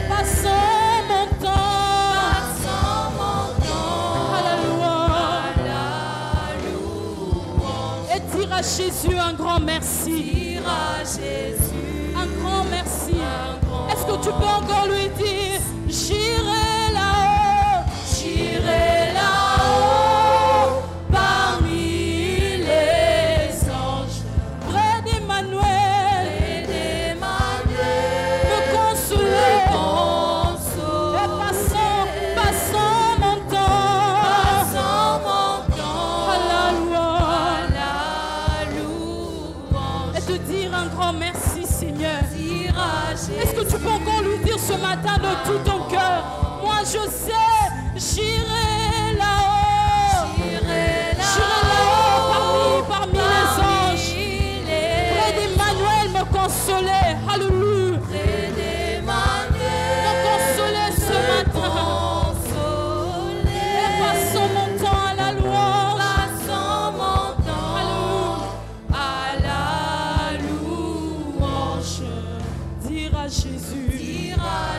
Passons mon temps, à la louange, et dire à Jésus un grand merci. Un grand merci. Est-ce que tu peux encore lui dire, j'irai là-haut, j'irai là-haut, parmi les anges, près d'Emmanuel, me consoler, et passons mon temps, à la louange, et te dire un grand merci, Seigneur. Est-ce que tu peux encore lui dire ce matin de tout ton cœur, moi je sais, j'irai là-haut, j'irai là-haut, parmi les anges, près d'Emmanuel me consoler, alléluia, me consoler ce matin, et passons mon temps à la louange,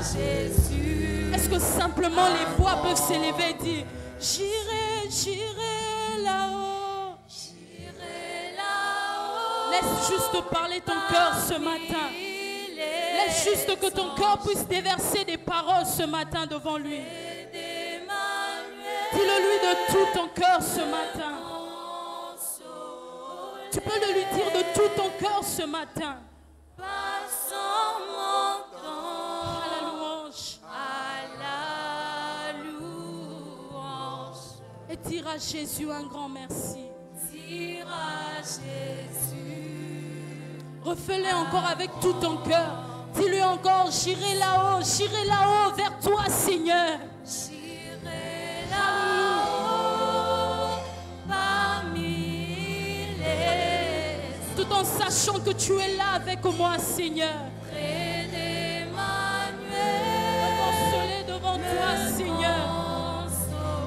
Jésus. Est-ce que simplement les voix peuvent s'élever et dire, j'irai là-haut. Laisse juste parler ton cœur ce matin. Laisse juste que ton cœur puisse déverser des paroles ce matin devant lui. Dis-le lui de tout ton cœur ce matin. Tu peux le lui dire de tout ton cœur ce matin. Passons mon temps à la louange. Et dire à Jésus un grand merci. Dire à Jésus. Refais-le encore avec tout ton cœur. Dis-lui encore, j'irai là-haut vers toi, Seigneur. J'irai là-haut parmi les tout en sachant que tu es là avec moi, Seigneur. près d'Emmanuel. Consolé devant toi, Seigneur.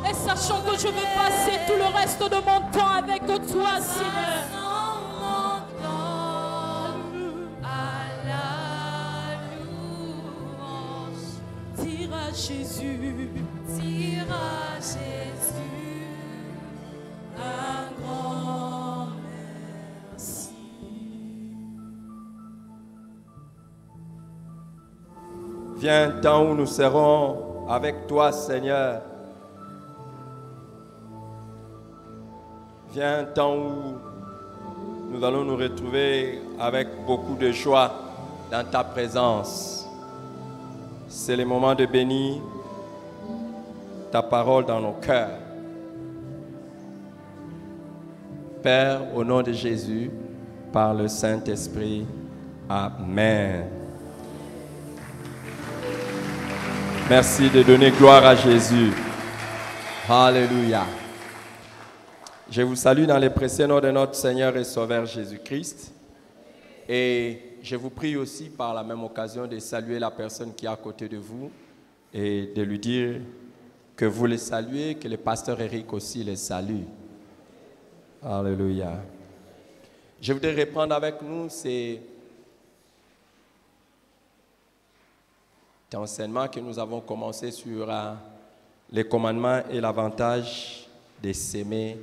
Et sachant que je veux passer tout le reste de mon temps avec toi, Seigneur. Dire à Jésus, Dire à Jésus un grand merci. Viens un temps où nous serons avec toi, Seigneur. Viens un temps où nous allons nous retrouver avec beaucoup de joie dans ta présence. C'est le moment de bénir ta parole dans nos cœurs. Père, au nom de Jésus, par le Saint-Esprit, Amen. Merci de donner gloire à Jésus. Alléluia. Je vous salue dans le précieux nom de notre Seigneur et Sauveur Jésus-Christ. Et je vous prie aussi par la même occasion de saluer la personne qui est à côté de vous et de lui dire que vous le saluez, que le pasteur Eric aussi le salue. Alléluia. Je voudrais reprendre avec nous cet enseignement que nous avons commencé sur les commandements et l'avantage de s'aimer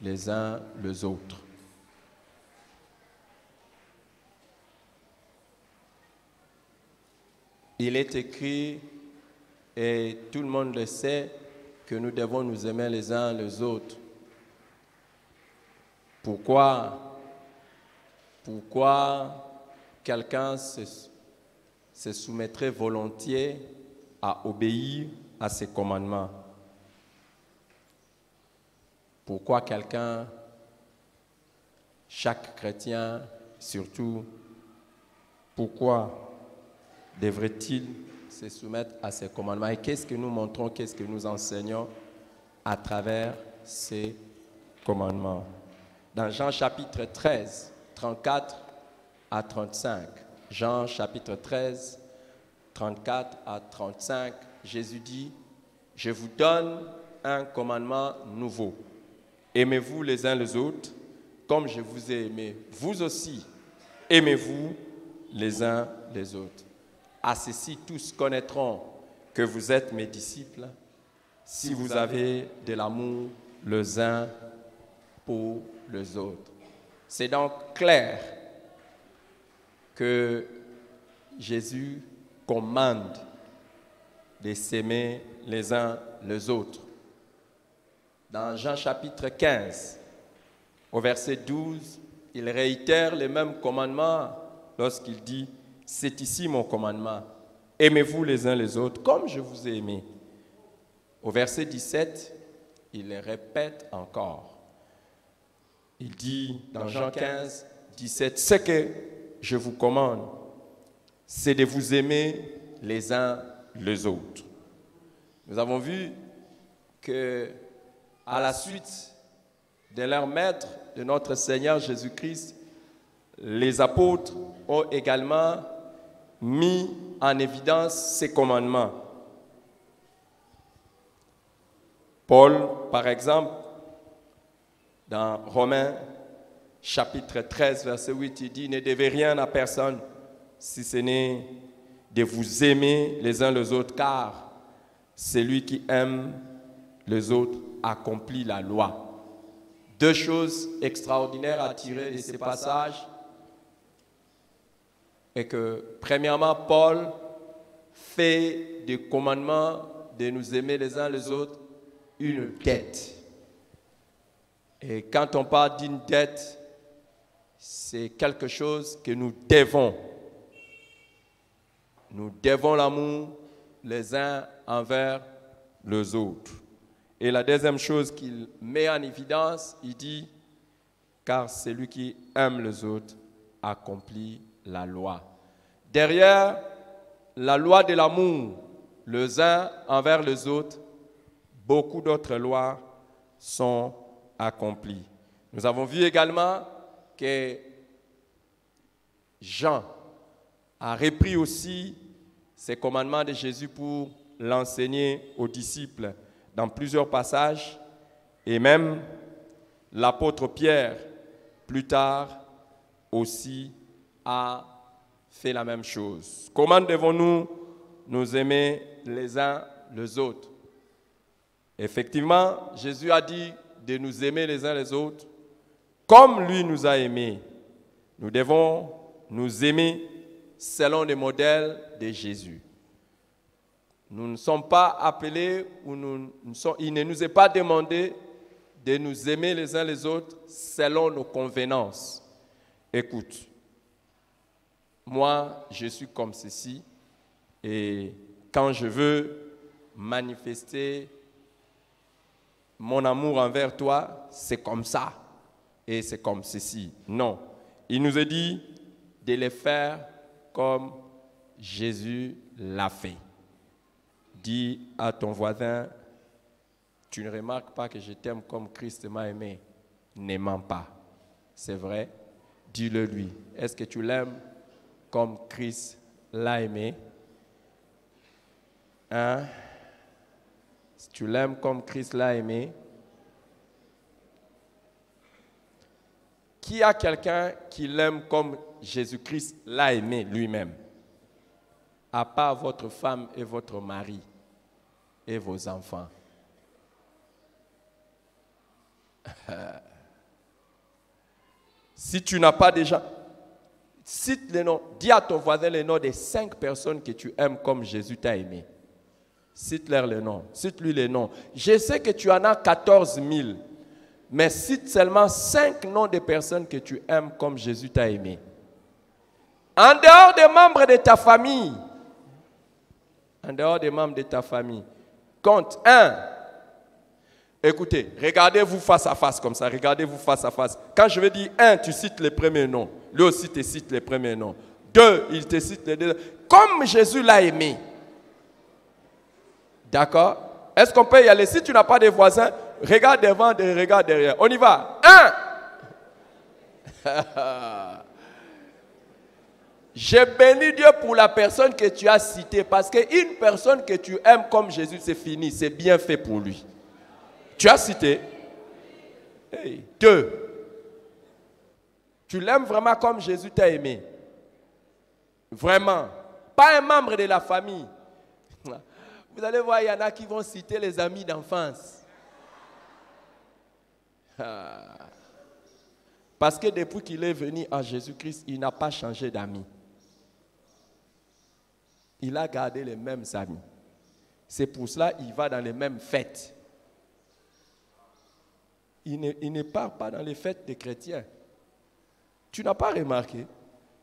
les uns les autres. Il est écrit, et tout le monde le sait, que nous devons nous aimer les uns les autres. Pourquoi quelqu'un se soumettrait volontiers à obéir à ses commandements? Pourquoi chaque chrétien surtout, pourquoi devrait-il se soumettre à ces commandements? Et qu'est-ce que nous montrons, qu'est-ce que nous enseignons à travers ces commandements? Dans Jean chapitre 13, 34 à 35, Jean chapitre 13, 34 à 35, Jésus dit, « Je vous donne un commandement nouveau. Aimez-vous les uns les autres, comme je vous ai aimé. Vous aussi, aimez-vous les uns les autres. À ceci, tous connaîtront que vous êtes mes disciples, si vous avez de l'amour les uns pour les autres. » C'est donc clair que Jésus commande de s'aimer les uns les autres. Dans Jean chapitre 15, au verset 12, il réitère les mêmes commandements lorsqu'il dit « C'est ici mon commandement, aimez-vous les uns les autres comme je vous ai aimé. » Au verset 17, il les répète encore. Il dit dans Jean 15, 17, « Ce que je vous commande, c'est de vous aimer les uns les autres. » Nous avons vu que à la suite de leur maître, de notre Seigneur Jésus-Christ, les apôtres ont également mis en évidence ces commandements. Paul, par exemple, dans Romains chapitre 13, verset 8, il dit « Ne devez rien à personne, si ce n'est de vous aimer les uns les autres, car celui qui aime les autres accomplit la loi. » Deux choses extraordinaires à tirer de ces passages est que, premièrement, Paul fait du commandement de nous aimer les uns les autres une dette. Et quand on parle d'une dette, c'est quelque chose que nous devons. Nous devons l'amour les uns envers les autres. Et la deuxième chose qu'il met en évidence, il dit, car celui qui aime les autres accomplit la loi. Derrière la loi de l'amour, les uns envers les autres, beaucoup d'autres lois sont accomplies. Nous avons vu également que Jean a repris aussi ces commandements de Jésus pour l'enseigner aux disciples dans plusieurs passages, et même l'apôtre Pierre, plus tard, aussi a fait la même chose. Comment devons-nous nous aimer les uns les autres? Effectivement, Jésus a dit de nous aimer les uns les autres comme lui nous a aimés. Nous devons nous aimer selon les modèles de Jésus. Nous ne sommes pas appelés, il ne nous est pas demandé de nous aimer les uns les autres selon nos convenances. Écoute, moi, je suis comme ceci, et quand je veux manifester mon amour envers toi, c'est comme ça, et c'est comme ceci. Non, il nous est dit de les faire comme Jésus l'a fait. Dis à ton voisin, tu ne remarques pas que je t'aime comme Christ m'a aimé. Ne mens pas. C'est vrai? Dis-le lui. Est-ce que tu l'aimes comme Christ l'a aimé? Hein? Si tu l'aimes comme Christ l'a aimé, qui a quelqu'un qui l'aime comme Jésus-Christ l'a aimé lui-même? À part votre femme et votre mari et vos enfants. Si tu n'as pas déjà, cite les noms, dis à ton voisin les noms des 5 personnes que tu aimes comme Jésus t'a aimé. Cite-leur les noms, cite-lui les noms. Je sais que tu en as 14 000, mais cite seulement 5 noms de personnes que tu aimes comme Jésus t'a aimé. En dehors des membres de ta famille, en dehors des membres de ta famille, compte 1. Écoutez, regardez-vous face à face comme ça, regardez-vous face à face. Quand je vais dire 1, tu cites les premiers noms. Lui aussi te cite les premiers noms. 2, il te cite les deux. Comme Jésus l'a aimé. D'accord? Est-ce qu'on peut y aller? Si tu n'as pas de voisins, regarde devant, regarde derrière. On y va. 1. Je bénis Dieu pour la personne que tu as citée, parce qu'une personne que tu aimes comme Jésus, c'est fini, c'est bien fait pour lui. Tu as cité. 2. Tu l'aimes vraiment comme Jésus t'a aimé. Vraiment. Pas un membre de la famille. Vous allez voir, il y en a qui vont citer les amis d'enfance. Parce que depuis qu'il est venu à Jésus-Christ, il n'a pas changé d'amis. Il a gardé les mêmes amis. C'est pour cela qu'il va dans les mêmes fêtes. Il ne part pas dans les fêtes des chrétiens. Tu n'as pas remarqué?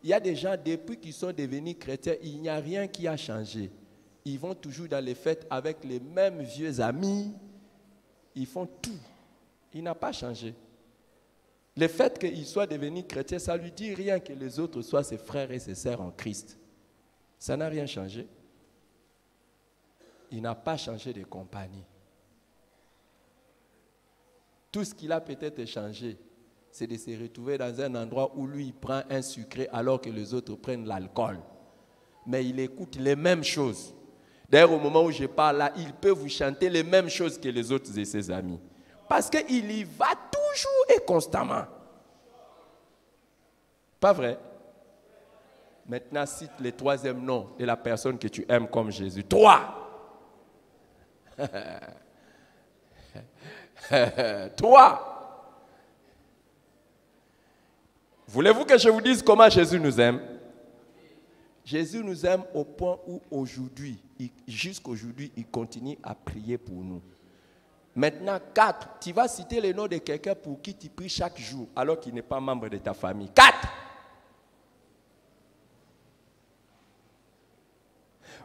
Il y a des gens, depuis qu'ils sont devenus chrétiens, il n'y a rien qui a changé. Ils vont toujours dans les fêtes avec les mêmes vieux amis. Ils font tout. Il n'a pas changé. Le fait qu'il soit devenu chrétien, ça ne lui dit rien que les autres soient ses frères et ses sœurs en Christ. Ça n'a rien changé. Il n'a pas changé de compagnie. Tout ce qu'il a peut-être changé, c'est de se retrouver dans un endroit où lui il prend un sucré alors que les autres prennent l'alcool. Mais il écoute les mêmes choses. D'ailleurs, au moment où je parle là, il peut vous chanter les mêmes choses que les autres de ses amis. Parce qu'il y va toujours et constamment. Pas vrai? Maintenant, cite le 3e nom de la personne que tu aimes comme Jésus. 3. 3. Voulez-vous que je vous dise comment Jésus nous aime? Jésus nous aime au point où aujourd'hui, jusqu'aujourd'hui, il continue à prier pour nous. Maintenant, 4. Tu vas citer le nom de quelqu'un pour qui tu pries chaque jour alors qu'il n'est pas membre de ta famille. 4.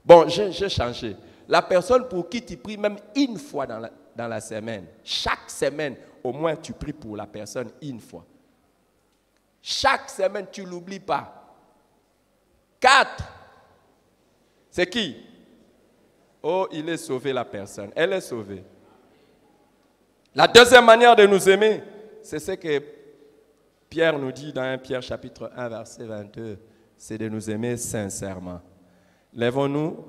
Bon, j'ai changé. La personne pour qui tu pries même une fois dans dans la semaine. Chaque semaine, au moins, tu pries pour la personne une fois. Chaque semaine, tu ne l'oublies pas. 4. C'est qui? Oh, il est sauvé, la personne. Elle est sauvée. La deuxième manière de nous aimer, c'est ce que Pierre nous dit dans 1 Pierre chapitre 1, verset 22. C'est de nous aimer sincèrement. Lèvons-nous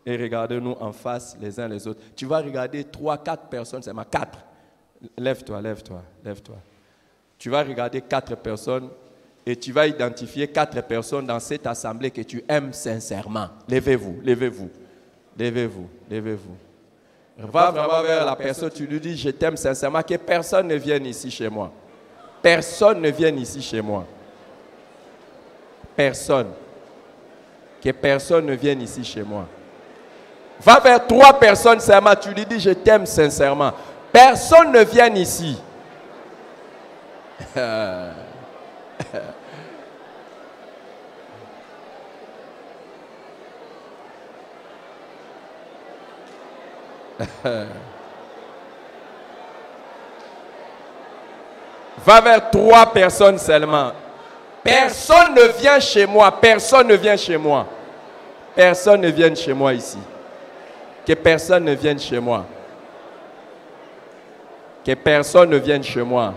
et regardons-nous en face les uns les autres. Tu vas regarder 3, 4 personnes, c'est ma 4. Lève-toi, lève-toi, lève-toi. Tu vas regarder 4 personnes et tu vas identifier 4 personnes dans cette assemblée que tu aimes sincèrement. Levez-vous, levez-vous, levez-vous, levez-vous. Va vraiment vers la personne, tu lui dis, je t'aime sincèrement, que personne ne vienne ici chez moi. Personne ne vienne ici chez moi. Personne. Que personne ne vienne ici chez moi. Va vers 3 personnes sincèrement, tu lui dis, je t'aime sincèrement. Personne ne vienne ici. Va vers 3 personnes seulement. Personne ne vient chez moi. Personne ne vient chez moi. Personne ne vient chez moi ici. Que personne ne vienne chez moi. Que personne ne vienne chez moi.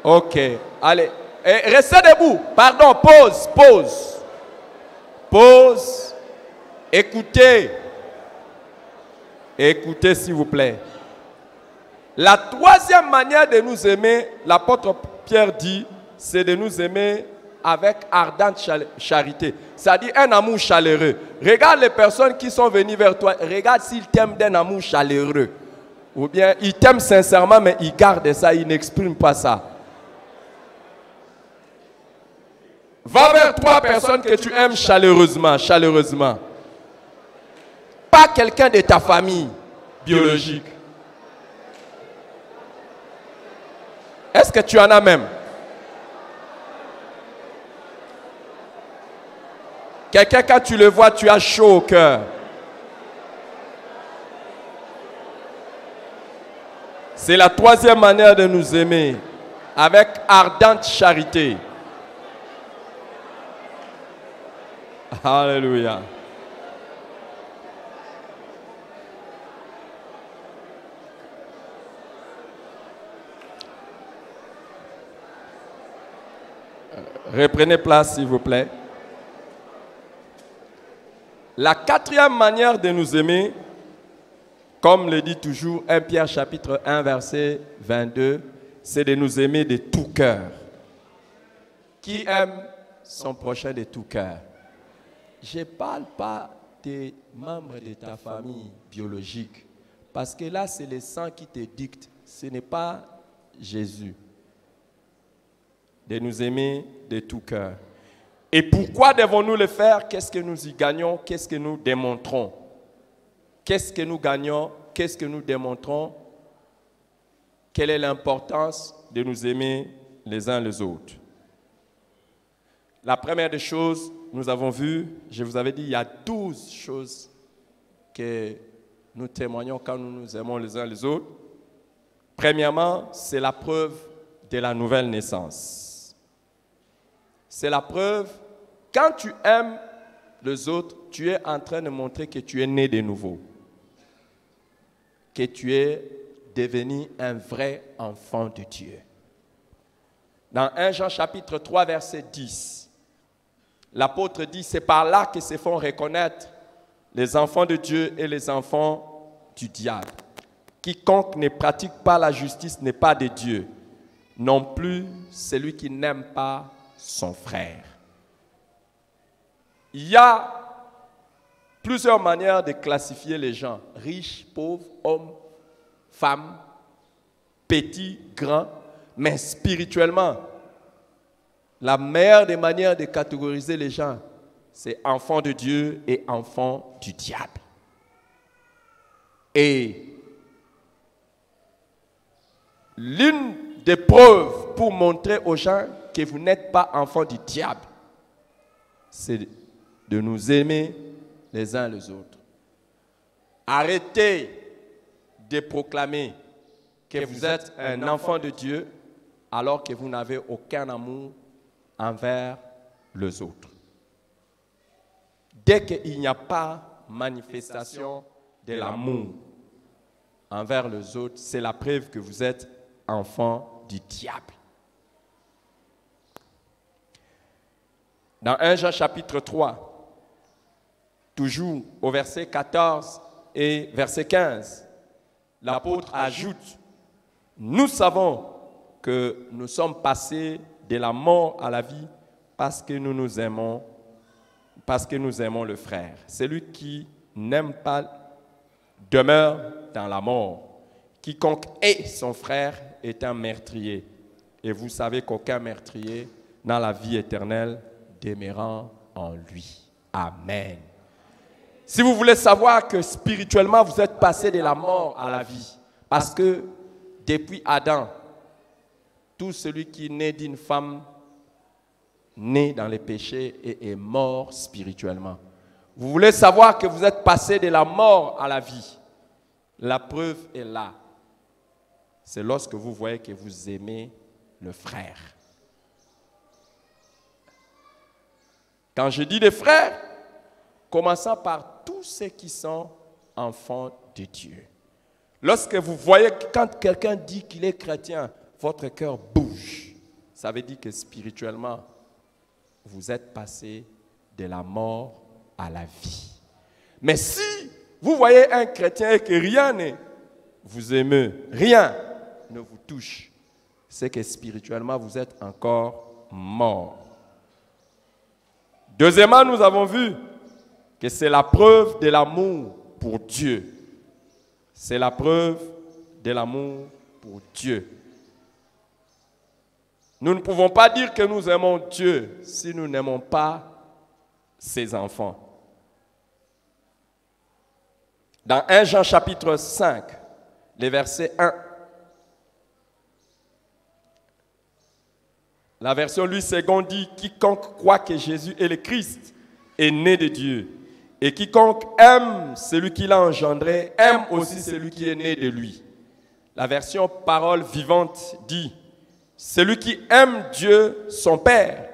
Ok. Allez. Et restez debout. Pardon. Pause. Pause. Pause. Écoutez. Écoutez s'il vous plaît. La troisième manière de nous aimer, l'apôtre Pierre dit, c'est de nous aimer avec ardente charité. C'est-à-dire un amour chaleureux. Regarde les personnes qui sont venues vers toi. Regarde s'ils t'aiment d'un amour chaleureux. Ou bien ils t'aiment sincèrement, mais ils gardent ça, ils n'expriment pas ça. Va vers 3 personnes que tu aimes chaleureusement, chaleureusement. Pas quelqu'un de ta famille biologique. Est-ce que tu en as même? Quelqu'un, quand tu le vois, tu as chaud au cœur. C'est la troisième manière de nous aimer, avec ardente charité. Alléluia. Reprenez place, s'il vous plaît. La quatrième manière de nous aimer, comme le dit toujours 1 Pierre chapitre 1, verset 22, c'est de nous aimer de tout cœur. Qui aime son prochain de tout cœur? Je ne parle pas des membres de ta famille biologique, parce que là, c'est le sang qui te dicte, ce n'est pas Jésus. De nous aimer de tout cœur. Et pourquoi devons-nous le faire? Qu'est-ce que nous y gagnons? Qu'est-ce que nous démontrons? Qu'est-ce que nous gagnons? Qu'est-ce que nous démontrons? Quelle est l'importance de nous aimer les uns les autres? La première des choses, nous avons vu, je vous avais dit, il y a 12 choses que nous témoignons quand nous nous aimons les uns les autres. Premièrement, c'est la preuve de la nouvelle naissance. C'est la preuve, quand tu aimes les autres, tu es en train de montrer que tu es né de nouveau. Que tu es devenu un vrai enfant de Dieu. Dans 1 Jean chapitre 3, verset 10, l'apôtre dit, c'est par là que se font reconnaître les enfants de Dieu et les enfants du diable. Quiconque ne pratique pas la justice n'est pas de Dieu, non plus celui qui n'aime pas son frère. Il y a plusieurs manières de classifier les gens, riches, pauvres, hommes, femmes, petits, grands, mais spirituellement, la meilleure des manières de catégoriser les gens, c'est enfants de Dieu et enfants du diable. Et l'une des preuves pour montrer aux gens que vous n'êtes pas enfants du diable, c'est de nous aimer les uns les autres. Arrêtez de proclamer que vous êtes un enfant de Dieu alors que vous n'avez aucun amour envers les autres. Dès qu'il n'y a pas manifestation de l'amour envers les autres, c'est la preuve que vous êtes enfant du diable. Dans 1 Jean chapitre 3, toujours au verset 14 et verset 15, l'apôtre ajoute, « Nous savons que nous sommes passés de la mort à la vie parce que nous aimons le frère. Celui qui n'aime pas demeure dans la mort. Quiconque hait son frère est un meurtrier. Et vous savez qu'aucun meurtrier n'a la vie éternelle demeurant en lui. » Amen. Si vous voulez savoir que spirituellement vous êtes passé de la mort à la vie, parce que depuis Adam, tout celui qui naît d'une femme naît dans les péchés et est mort spirituellement. Vous voulez savoir que vous êtes passé de la mort à la vie. La preuve est là. C'est lorsque vous voyez que vous aimez le frère. Quand je dis des frères, commençons par tous ceux qui sont enfants de Dieu. Lorsque vous voyez que quand quelqu'un dit qu'il est chrétien, votre cœur bouge. Ça veut dire que spirituellement, vous êtes passé de la mort à la vie. Mais si vous voyez un chrétien et que rien ne vous émeut, rien ne vous touche, c'est que spirituellement, vous êtes encore mort. Deuxièmement, nous avons vu que c'est la preuve de l'amour pour Dieu. C'est la preuve de l'amour pour Dieu. Nous ne pouvons pas dire que nous aimons Dieu si nous n'aimons pas ses enfants. Dans 1 Jean chapitre 5, les versets 1, la version Louis II dit « Quiconque croit que Jésus est le Christ est né de Dieu. Et quiconque aime celui qui l'a engendré, aime aussi celui qui est né de lui. » La version Parole vivante dit « Celui qui aime Dieu, son Père,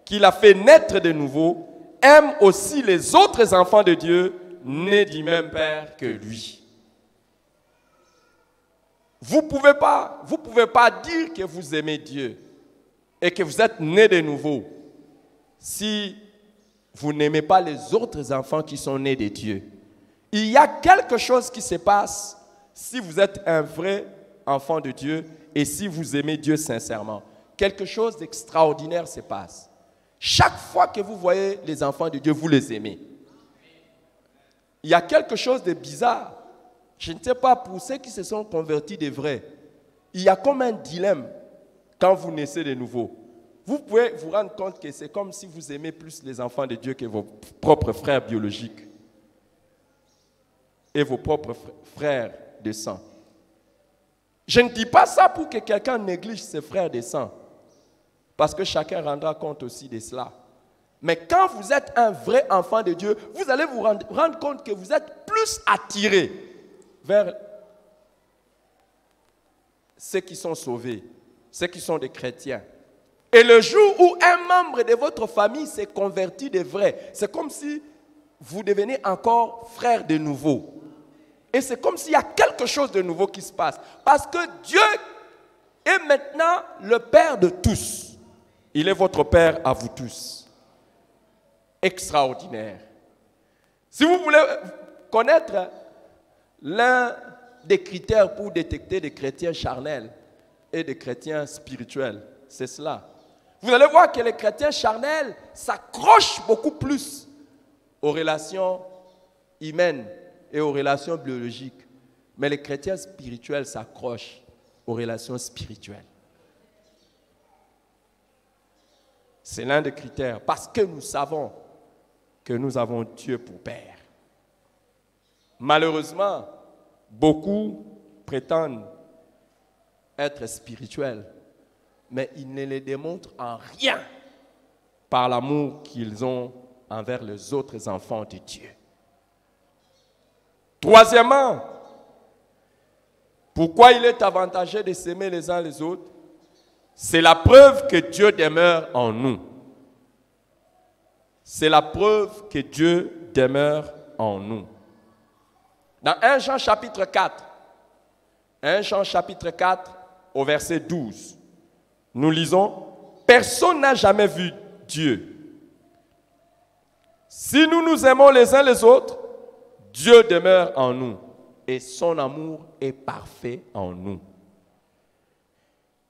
qui l'a fait naître de nouveau, aime aussi les autres enfants de Dieu, nés du même Père que lui. » Vous ne pouvez pas dire que vous aimez Dieu et que vous êtes nés de nouveau si vous n'aimez pas les autres enfants qui sont nés de Dieu. Il y a quelque chose qui se passe si vous êtes un vrai enfant de Dieu et si vous aimez Dieu sincèrement. Quelque chose d'extraordinaire se passe. Chaque fois que vous voyez les enfants de Dieu, vous les aimez. Il y a quelque chose de bizarre. Je ne sais pas, pour ceux qui se sont convertis de vrai, il y a comme un dilemme quand vous naissez de nouveau. Vous pouvez vous rendre compte que c'est comme si vous aimez plus les enfants de Dieu que vos propres frères biologiques et vos propres frères de sang. Je ne dis pas ça pour que quelqu'un néglige ses frères de sang, parce que chacun rendra compte aussi de cela. Mais quand vous êtes un vrai enfant de Dieu, vous allez vous rendre compte que vous êtes plus attiré vers ceux qui sont sauvés, ceux qui sont des chrétiens. Et le jour où un membre de votre famille s'est converti de vrai, c'est comme si vous devenez encore frère de nouveau. Et c'est comme s'il y a quelque chose de nouveau qui se passe. Parce que Dieu est maintenant le Père de tous. Il est votre Père à vous tous. Extraordinaire. Si vous voulez connaître l'un des critères pour détecter des chrétiens charnels et des chrétiens spirituels, c'est cela. Vous allez voir que les chrétiens charnels s'accrochent beaucoup plus aux relations humaines et aux relations biologiques. Mais les chrétiens spirituels s'accrochent aux relations spirituelles. C'est l'un des critères, parce que nous savons que nous avons Dieu pour Père. Malheureusement, beaucoup prétendent être spirituels, mais ils ne le démontrent en rien par l'amour qu'ils ont envers les autres enfants de Dieu. Troisièmement, pourquoi il est avantageux de s'aimer les uns les autres? C'est la preuve que Dieu demeure en nous. C'est la preuve que Dieu demeure en nous. Dans 1 Jean chapitre 4, 1 Jean chapitre 4 au verset 12, nous lisons, « Personne n'a jamais vu Dieu. Si nous nous aimons les uns les autres, Dieu demeure en nous et son amour est parfait en nous. »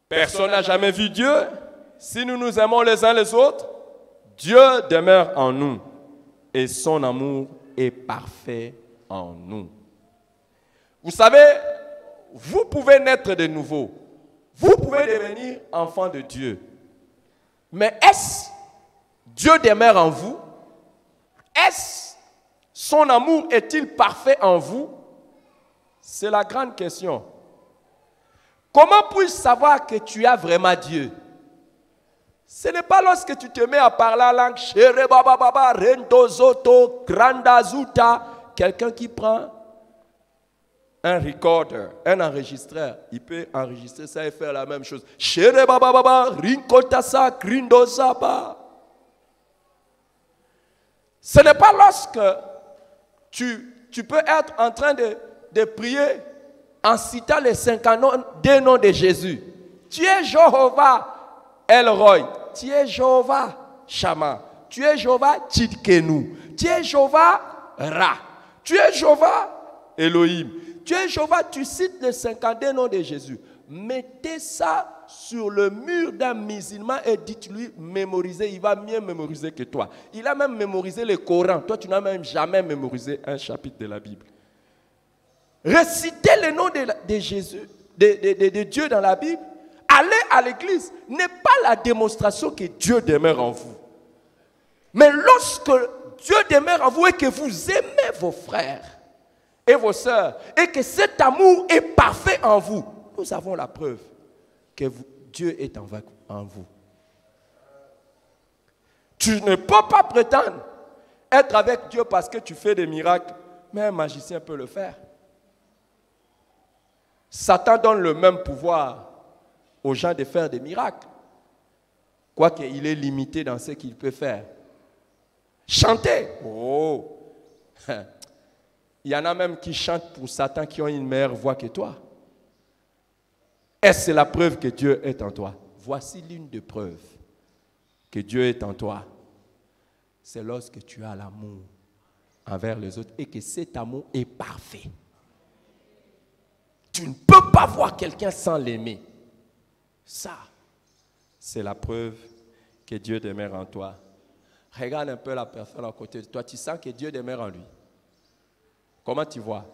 Personne n'a jamais vu Dieu. Si nous nous aimons les uns les autres, Dieu demeure en nous et son amour est parfait en nous. Vous savez, vous pouvez naître de nouveau. Vous pouvez devenir enfant de Dieu. Mais est-ce Dieu demeure en vous? Est-ce son amour est-il parfait en vous? C'est la grande question. Comment puis-je savoir que tu as vraiment Dieu? Ce n'est pas lorsque tu te mets à parler en langue, quelqu'un qui prend un recorder, un enregistreur, il peut enregistrer ça et faire la même chose. Ce n'est pas lorsque tu peux être en train de prier en citant les 52 noms de Jésus. Tu es Jéhovah Elroy, tu es Jéhovah Shammah, tu es Jéhovah Tidkenu, tu es Jéhovah Ra, tu es Jéhovah Elohim, tu es Jéhovah, tu cites les 52 noms de Jésus. Mettez ça sur le mur d'un musulman et dites-lui mémoriser, il va mieux mémoriser que toi. Il a même mémorisé le Coran, toi tu n'as même jamais mémorisé un chapitre de la Bible. Réciter le nom de Jésus, de Dieu dans la Bible, aller à l'église n'est pas la démonstration que Dieu demeure en vous. Mais lorsque Dieu demeure en vous et que vous aimez vos frères et vos sœurs et que cet amour est parfait en vous, nous avons la preuve que Dieu est en vous. Tu ne peux pas prétendre être avec Dieu parce que tu fais des miracles, mais un magicien peut le faire. Satan donne le même pouvoir aux gens de faire des miracles, quoique il est limité dans ce qu'il peut faire. Chanter, oh, il y en a même qui chantent pour Satan qui ont une meilleure voix que toi. Est-ce la preuve que Dieu est en toi? Voici l'une des preuves que Dieu est en toi. C'est lorsque tu as l'amour envers les autres et que cet amour est parfait. Tu ne peux pas voir quelqu'un sans l'aimer. Ça, c'est la preuve que Dieu demeure en toi. Regarde un peu la personne à côté de toi. Tu sens que Dieu demeure en lui. Comment tu vois?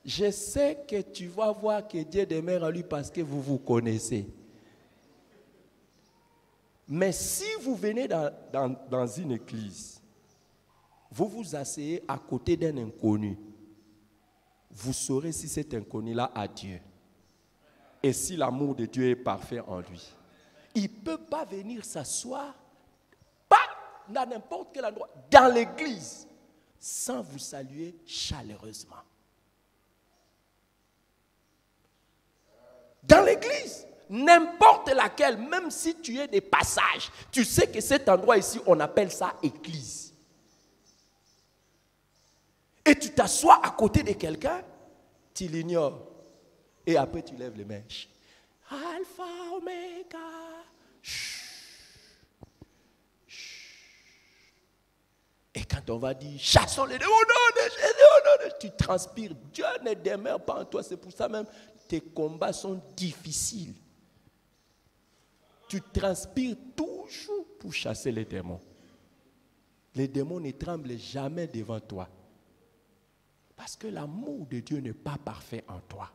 Je sais que tu vas voir que Dieu demeure en lui parce que vous vous connaissez. Mais si vous venez dans une église, vous vous asseyez à côté d'un inconnu, vous saurez si cet inconnu-là a Dieu. Et si l'amour de Dieu est parfait en lui. Il ne peut pas venir s'asseoir, pas dans n'importe quel endroit, dans l'église, sans vous saluer chaleureusement. Dans l'église, n'importe laquelle, même si tu es des passages, tu sais que cet endroit ici, on appelle ça église. Et tu t'assois à côté de quelqu'un, tu l'ignores. Et après, tu lèves les mains. Alpha, Omega. Et quand on va dire, chassons les démons, tu transpires. Dieu ne demeure pas en toi. C'est pour ça même tes combats sont difficiles. Tu transpires toujours pour chasser les démons. Les démons ne tremblent jamais devant toi. Parce que l'amour de Dieu n'est pas parfait en toi.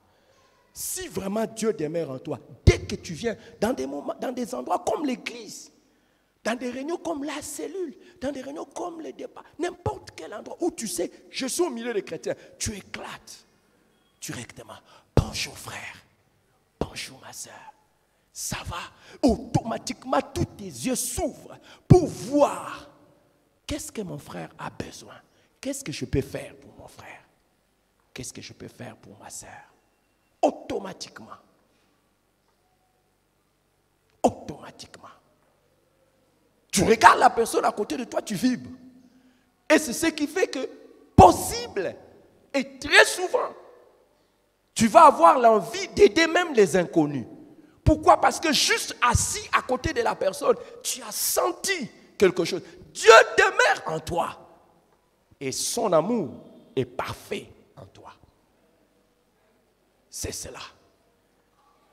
Si vraiment Dieu demeure en toi, dès que tu viens dans des moments, dans des endroits comme l'église, dans des réunions comme la cellule, dans des réunions comme les débats, n'importe quel endroit où tu sais, je suis au milieu des chrétiens, tu éclates directement. Bonjour frère, bonjour ma soeur. Ça va, automatiquement tous tes yeux s'ouvrent pour voir qu'est-ce que mon frère a besoin. Qu'est-ce que je peux faire pour mon frère? qu'est-ce que je peux faire pour ma sœur? Automatiquement. Automatiquement. Tu regardes la personne à côté de toi, tu vibres. Et c'est ce qui fait que, possible, et très souvent, tu vas avoir l'envie d'aider même les inconnus. Pourquoi? Parce que juste assis à côté de la personne, tu as senti quelque chose. Dieu demeure en toi. Et son amour est parfait en toi. C'est cela.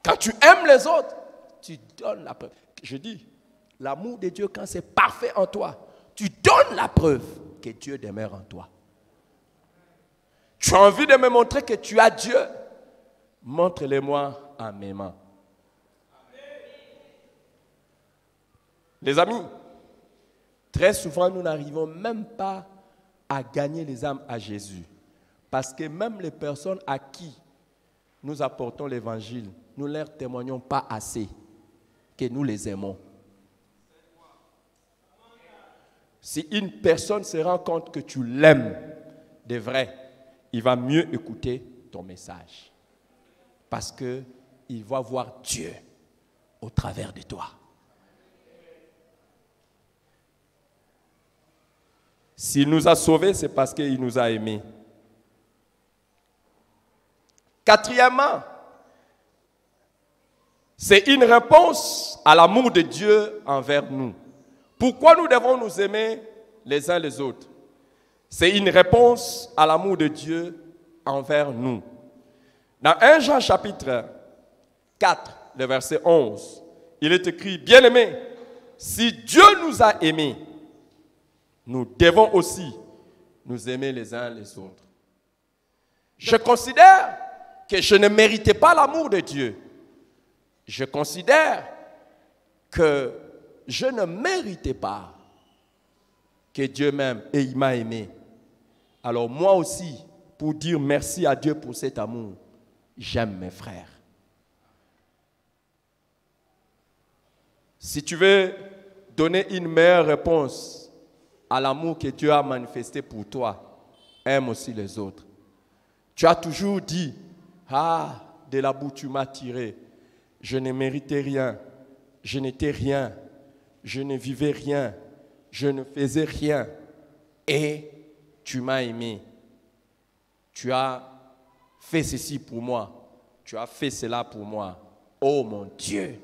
Quand tu aimes les autres, tu donnes la preuve. Je dis, l'amour de Dieu, quand c'est parfait en toi, tu donnes la preuve que Dieu demeure en toi. Tu as envie de me montrer que tu as Dieu? Montre-le-moi en m'aimant. Les amis, très souvent, nous n'arrivons même pas à gagner les âmes à Jésus. Parce que même les personnes à qui nous apportons l'évangile, nous ne leur témoignons pas assez que nous les aimons. Si une personne se rend compte que tu l'aimes de vrai, il va mieux écouter ton message. Parce qu'il va voir Dieu au travers de toi. S'il nous a sauvés, c'est parce qu'il nous a aimés. Quatrièmement, c'est une réponse à l'amour de Dieu envers nous. Pourquoi nous devons nous aimer les uns les autres? C'est une réponse à l'amour de Dieu envers nous. Dans 1 Jean chapitre 4, le verset 11, il est écrit, bien-aimés, si Dieu nous a aimés, nous devons aussi nous aimer les uns les autres. Je considère que je ne méritais pas l'amour de Dieu. Je considère que je ne méritais pas que Dieu m'aime et il m'a aimé. Alors moi aussi, pour dire merci à Dieu pour cet amour, j'aime mes frères. Si tu veux donner une meilleure réponse à l'amour que Dieu a manifesté pour toi, aime aussi les autres. Tu as toujours dit, ah, de la boue tu m'as tiré, je ne méritais rien, je n'étais rien, je ne vivais rien, je ne faisais rien, et tu m'as aimé. Tu as fait ceci pour moi, tu as fait cela pour moi. Oh mon Dieu,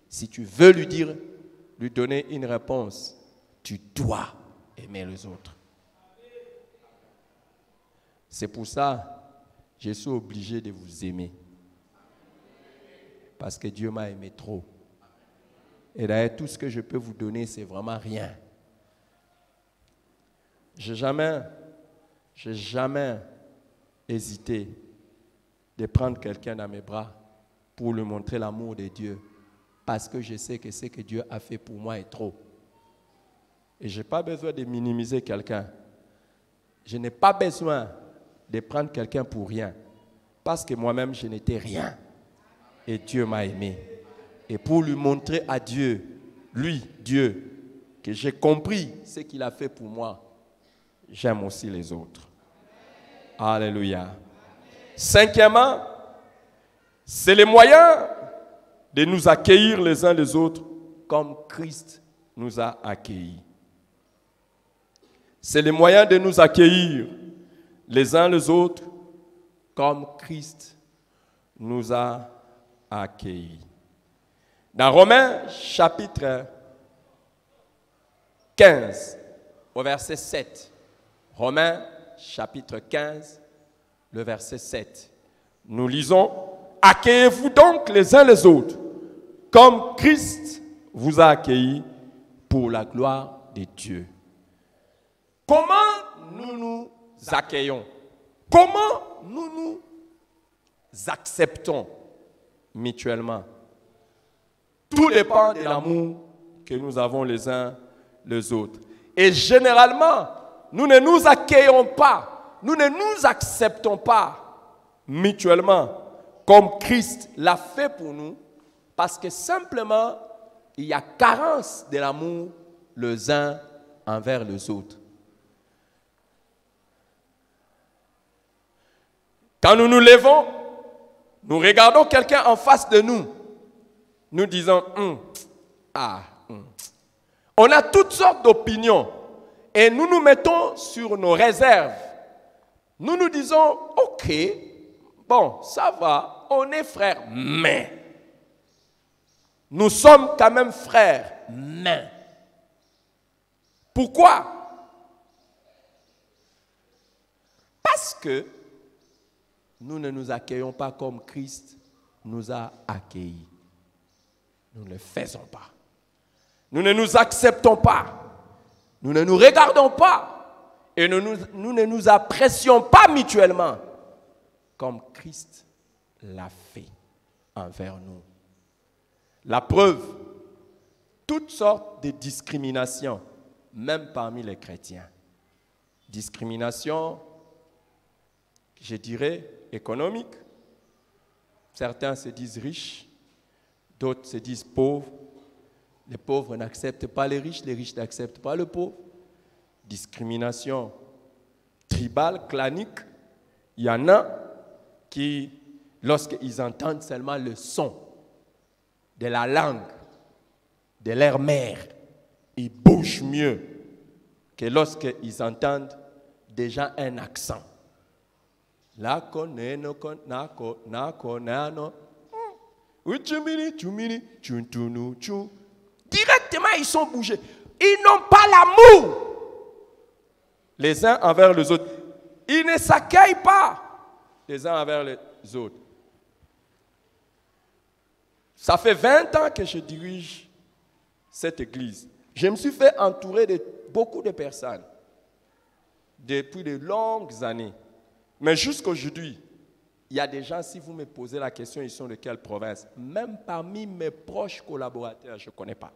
si tu veux lui donner une réponse, tu dois aimer les autres. C'est pour ça que je suis obligé de vous aimer. Parce que Dieu m'a aimé trop. Et d'ailleurs, tout ce que je peux vous donner, c'est vraiment rien. J'ai jamais hésité de prendre quelqu'un dans mes bras pour lui montrer l'amour de Dieu. Parce que je sais que ce que Dieu a fait pour moi est trop. Et je n'ai pas besoin de minimiser quelqu'un. Je n'ai pas besoin de prendre quelqu'un pour rien. Parce que moi-même, je n'étais rien. Et Dieu m'a aimé. Et pour lui montrer à Dieu, lui, Dieu, que j'ai compris ce qu'il a fait pour moi, j'aime aussi les autres. Alléluia. Cinquièmement, c'est le moyen de nous accueillir les uns les autres comme Christ nous a accueillis. C'est le moyen de nous accueillir les uns les autres comme Christ nous a accueillis. Dans Romains chapitre 15, au verset 7. Romains chapitre 15, le verset 7. Nous lisons, « Accueillez-vous donc les uns les autres, comme Christ vous a accueillis pour la gloire de Dieu. » Comment nous nous accueillons? Comment nous nous acceptons mutuellement? Tout dépend de l'amour que nous avons les uns les autres. Et généralement, nous ne nous accueillons pas, nous ne nous acceptons pas mutuellement comme Christ l'a fait pour nous, parce que simplement, il y a carence de l'amour les uns envers les autres. Quand nous nous levons, nous regardons quelqu'un en face de nous. Nous disons, On a toutes sortes d'opinions. Et nous nous mettons sur nos réserves. Nous nous disons, ok, bon, ça va, on est frères, mais nous sommes quand même frères, mais. Pourquoi? Parce que nous ne nous accueillons pas comme Christ nous a accueillis. Nous ne le faisons pas. Nous ne nous acceptons pas. Nous ne nous regardons pas. Et nous ne nous apprécions pas mutuellement comme Christ l'a fait envers nous. La preuve, toutes sortes de discriminations, même parmi les chrétiens. Discrimination, je dirais, économique. Certains se disent riches, d'autres se disent pauvres. Les pauvres n'acceptent pas les riches n'acceptent pas les pauvres. Discrimination tribale, clanique. Il y en a qui, lorsqu'ils entendent seulement le son de la langue de leur mère, ils bougent mieux que lorsqu'ils entendent déjà un accent. Directement, ils sont bougés. Ils n'ont pas l'amour les uns envers les autres. Ils ne s'accueillent pas les uns envers les autres. Ça fait 20 ans que je dirige cette église. Je me suis fait entourer de beaucoup de personnes depuis de longues années. Mais jusqu'aujourd'hui, il y a des gens, si vous me posez la question, ils sont de quelle province? Même parmi mes proches collaborateurs, je ne connais pas.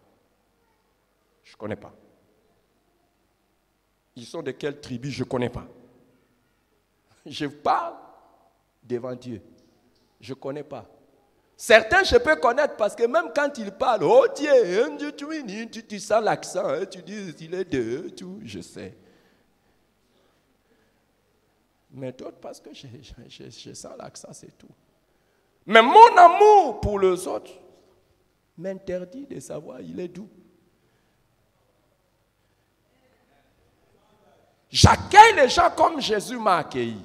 Je ne connais pas. Ils sont de quelle tribu? Je ne connais pas. Je parle devant Dieu. Je ne connais pas. Certains, je peux connaître parce que même quand ils parlent, oh Dieu, tu sens l'accent, tu dis, il est de, tout, je sais. Mais d'autres, parce que je sens l'accent, c'est tout. Mais mon amour pour les autres m'interdit de savoir, il est d'où. J'accueille les gens comme Jésus m'a accueilli.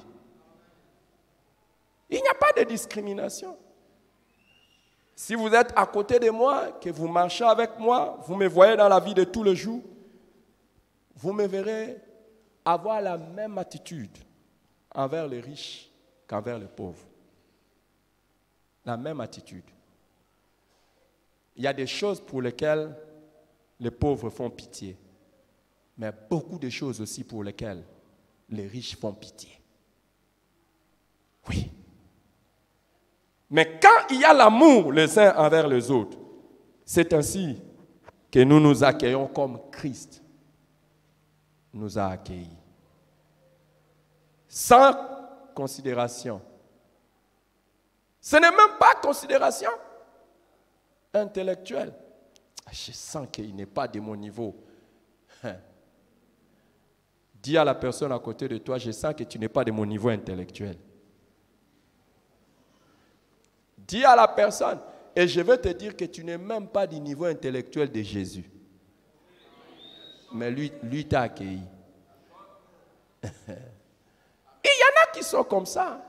Il n'y a pas de discrimination. Si vous êtes à côté de moi, que vous marchez avec moi, vous me voyez dans la vie de tous les jours, vous me verrez avoir la même attitude envers les riches qu'envers les pauvres. La même attitude. Il y a des choses pour lesquelles les pauvres font pitié, mais beaucoup de choses aussi pour lesquelles les riches font pitié. Oui. Mais quand il y a l'amour les uns envers les autres, c'est ainsi que nous nous accueillons comme Christ nous a accueillis. Sans considération. Ce n'est même pas considération intellectuelle. Je sens qu'il n'est pas de mon niveau. Dis à la personne à côté de toi, je sens que tu n'es pas de mon niveau intellectuel. Dis à la personne, et je vais te dire que tu n'es même pas du niveau intellectuel de Jésus. Mais lui t'a accueilli. Il y en a qui sont comme ça.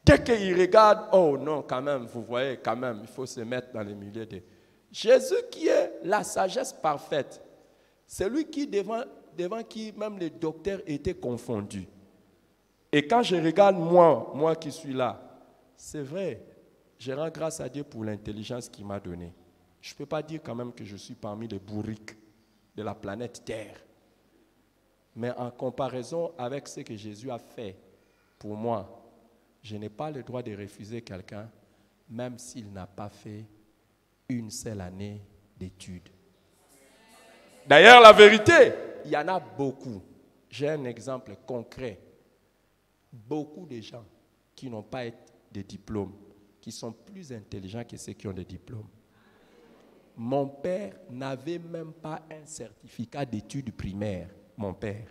Dès qu'ils regardent, oh non, quand même, vous voyez, quand même, il faut se mettre dans le milieu de Jésus qui est la sagesse parfaite. C'est lui qui, devant qui même les docteurs étaient confondus. Et quand je regarde moi qui suis là, c'est vrai, je rends grâce à Dieu pour l'intelligence qu'il m'a donnée. Je ne peux pas dire quand même que je suis parmi les bourriques de la planète Terre. Mais en comparaison avec ce que Jésus a fait pour moi, je n'ai pas le droit de refuser quelqu'un, même s'il n'a pas fait une seule année d'études. D'ailleurs, la vérité, il y en a beaucoup. J'ai un exemple concret. Beaucoup de gens qui n'ont pas de diplôme, qui sont plus intelligents que ceux qui ont des diplômes. Mon père n'avait même pas un certificat d'études primaires. Mon père.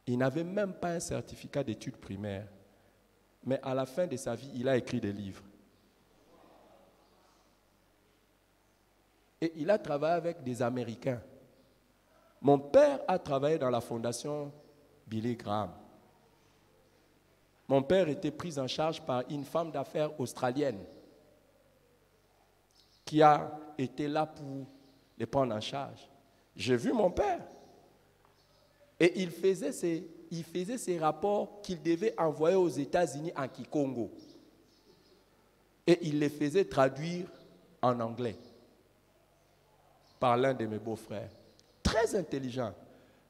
Il n'avait même pas un certificat d'études primaires. Mais à la fin de sa vie, il a écrit des livres. Et il a travaillé avec des Américains. Mon père a travaillé dans la fondation Billy Graham. Mon père était pris en charge par une femme d'affaires australienne qui a été là pour les prendre en charge. J'ai vu mon père. Et il faisait ces rapports qu'il devait envoyer aux États-Unis en Kikongo. Et il les faisait traduire en anglais par l'un de mes beaux-frères. Très intelligent.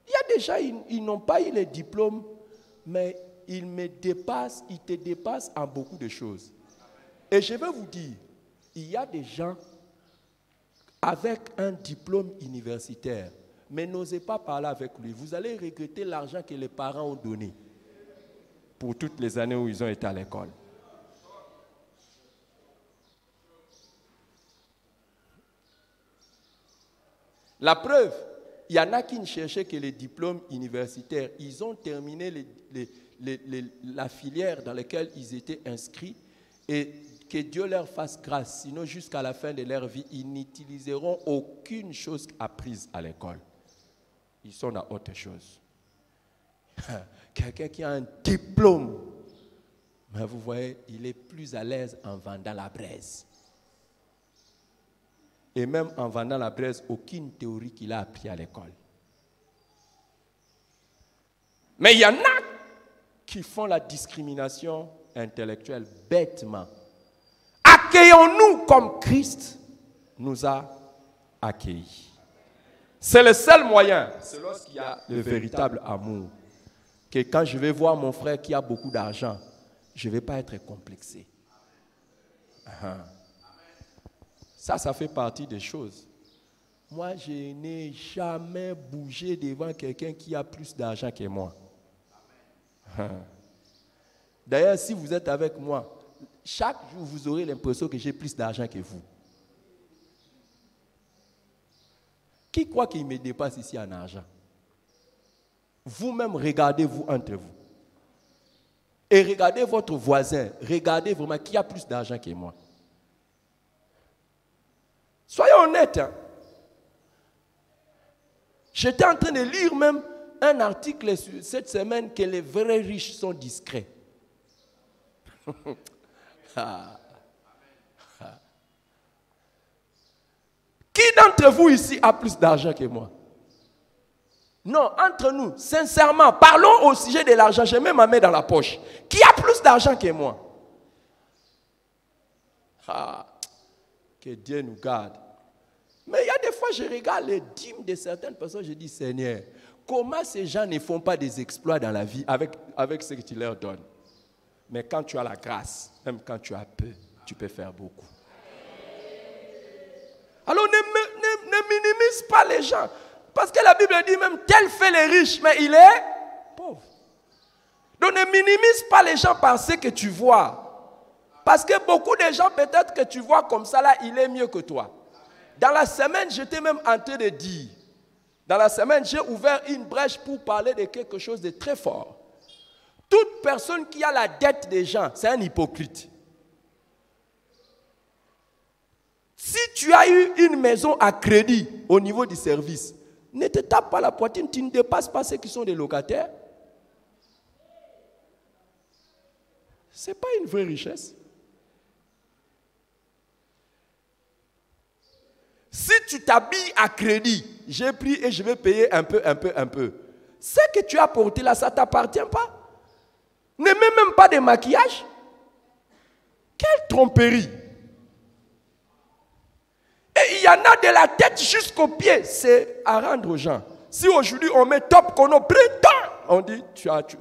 Il y a des gens, ils n'ont pas eu les diplômes, mais ils te dépassent en beaucoup de choses. Et je vais vous dire, il y a des gens avec un diplôme universitaire, mais n'osez pas parler avec lui. Vous allez regretter l'argent que les parents ont donné pour toutes les années où ils ont été à l'école. La preuve, il y en a qui ne cherchaient que les diplômes universitaires. Ils ont terminé la filière dans laquelle ils étaient inscrits et que Dieu leur fasse grâce. Sinon, jusqu'à la fin de leur vie, ils n'utiliseront aucune chose apprise à l'école. Ils sont dans autre chose. Quelqu'un qui a un diplôme, mais vous voyez, il est plus à l'aise en vendant la braise. Et même en vendant la braise, aucune théorie qu'il a appris à l'école. Mais il y en a qui font la discrimination intellectuelle bêtement. Accueillons-nous comme Christ nous a accueillis. C'est le seul moyen, c'est lorsqu'il y a le véritable amour, que quand je vais voir mon frère qui a beaucoup d'argent, je ne vais pas être complexé. Ça fait partie des choses. Moi, je n'ai jamais bougé devant quelqu'un qui a plus d'argent que moi. D'ailleurs, si vous êtes avec moi, chaque jour, vous aurez l'impression que j'ai plus d'argent que vous. Qui croit qu'il me dépasse ici en argent? Vous-même, regardez-vous entre vous. Et regardez votre voisin. Regardez vraiment qui a plus d'argent que moi. Soyons honnêtes. Hein? J'étais en train de lire même un article cette semaine que les vrais riches sont discrets. Qui d'entre vous ici a plus d'argent que moi? Non, entre nous, sincèrement, parlons au sujet de l'argent. Je mets ma main dans la poche. Qui a plus d'argent que moi? Que Dieu nous garde. Mais il y a des fois, je regarde les dîmes de certaines personnes, je dis, Seigneur, comment ces gens ne font pas des exploits dans la vie avec ce que tu leur donnes? Mais quand tu as la grâce, même quand tu as peu, tu peux faire beaucoup. Alors ne minimise pas les gens. Parce que la Bible dit même, tel fait les riches, mais il est pauvre. Donc ne minimise pas les gens par ce que tu vois. Parce que beaucoup de gens, peut-être que tu vois comme ça, là, il est mieux que toi. Dans la semaine, j'étais même en train de dire, dans la semaine, j'ai ouvert une brèche pour parler de quelque chose de très fort. Toute personne qui a la dette des gens, c'est un hypocrite. Si tu as eu une maison à crédit au niveau du service, ne te tape pas la poitrine, tu ne dépasses pas ceux qui sont des locataires. Ce n'est pas une vraie richesse. Si tu t'habilles à crédit, j'ai pris et je vais payer un peu. Ce que tu as porté là, ça ne t'appartient pas. Ne mets même pas de maquillage. Quelle tromperie. Et il y en a de la tête jusqu'aux pieds. C'est à rendre aux gens. Si aujourd'hui on met top chrono, on dit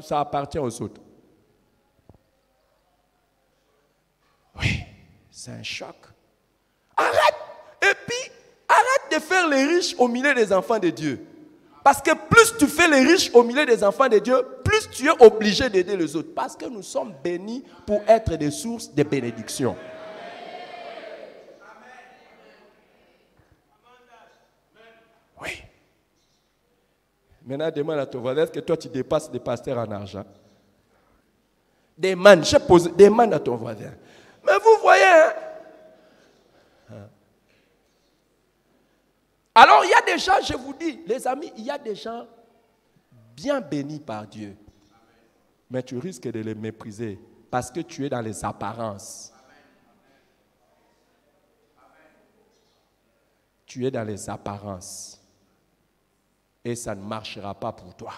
ça appartient aux autres. Oui, c'est un choc. Arrête. Et puis, arrête de faire les riches au milieu des enfants de Dieu. Parce que plus tu fais les riches au milieu des enfants de Dieu, plus tu es obligé d'aider les autres. Parce que nous sommes bénis pour être des sources de bénédiction. Oui. Maintenant, demande à ton voisin, est-ce que toi tu dépasses les pasteurs en argent? Demande, je pose, demande à ton voisin. Mais vous voyez, hein? Alors il y a des gens, je vous dis, les amis, il y a des gens bien bénis par Dieu. Mais tu risques de les mépriser parce que tu es dans les apparences. Tu es dans les apparences. Et ça ne marchera pas pour toi.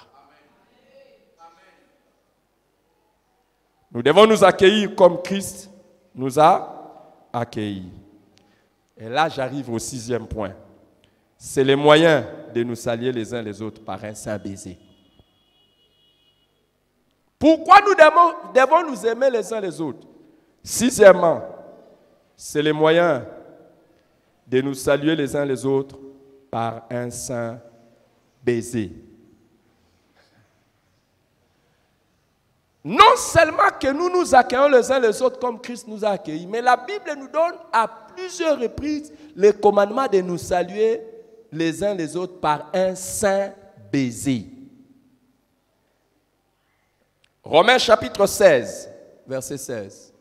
Nous devons nous accueillir comme Christ nous a accueillis. Et là, j'arrive au 6e point. C'est le moyen de nous saluer les uns les autres par un saint baiser. Pourquoi nous devons nous aimer les uns les autres? 6e, c'est le moyen de nous saluer les uns les autres par un saint baiser. Non seulement que nous nous accueillons les uns les autres comme Christ nous a accueillis, mais la Bible nous donne à plusieurs reprises le commandement de nous saluer les uns les autres par un saint baiser. Romains chapitre 16, verset 16.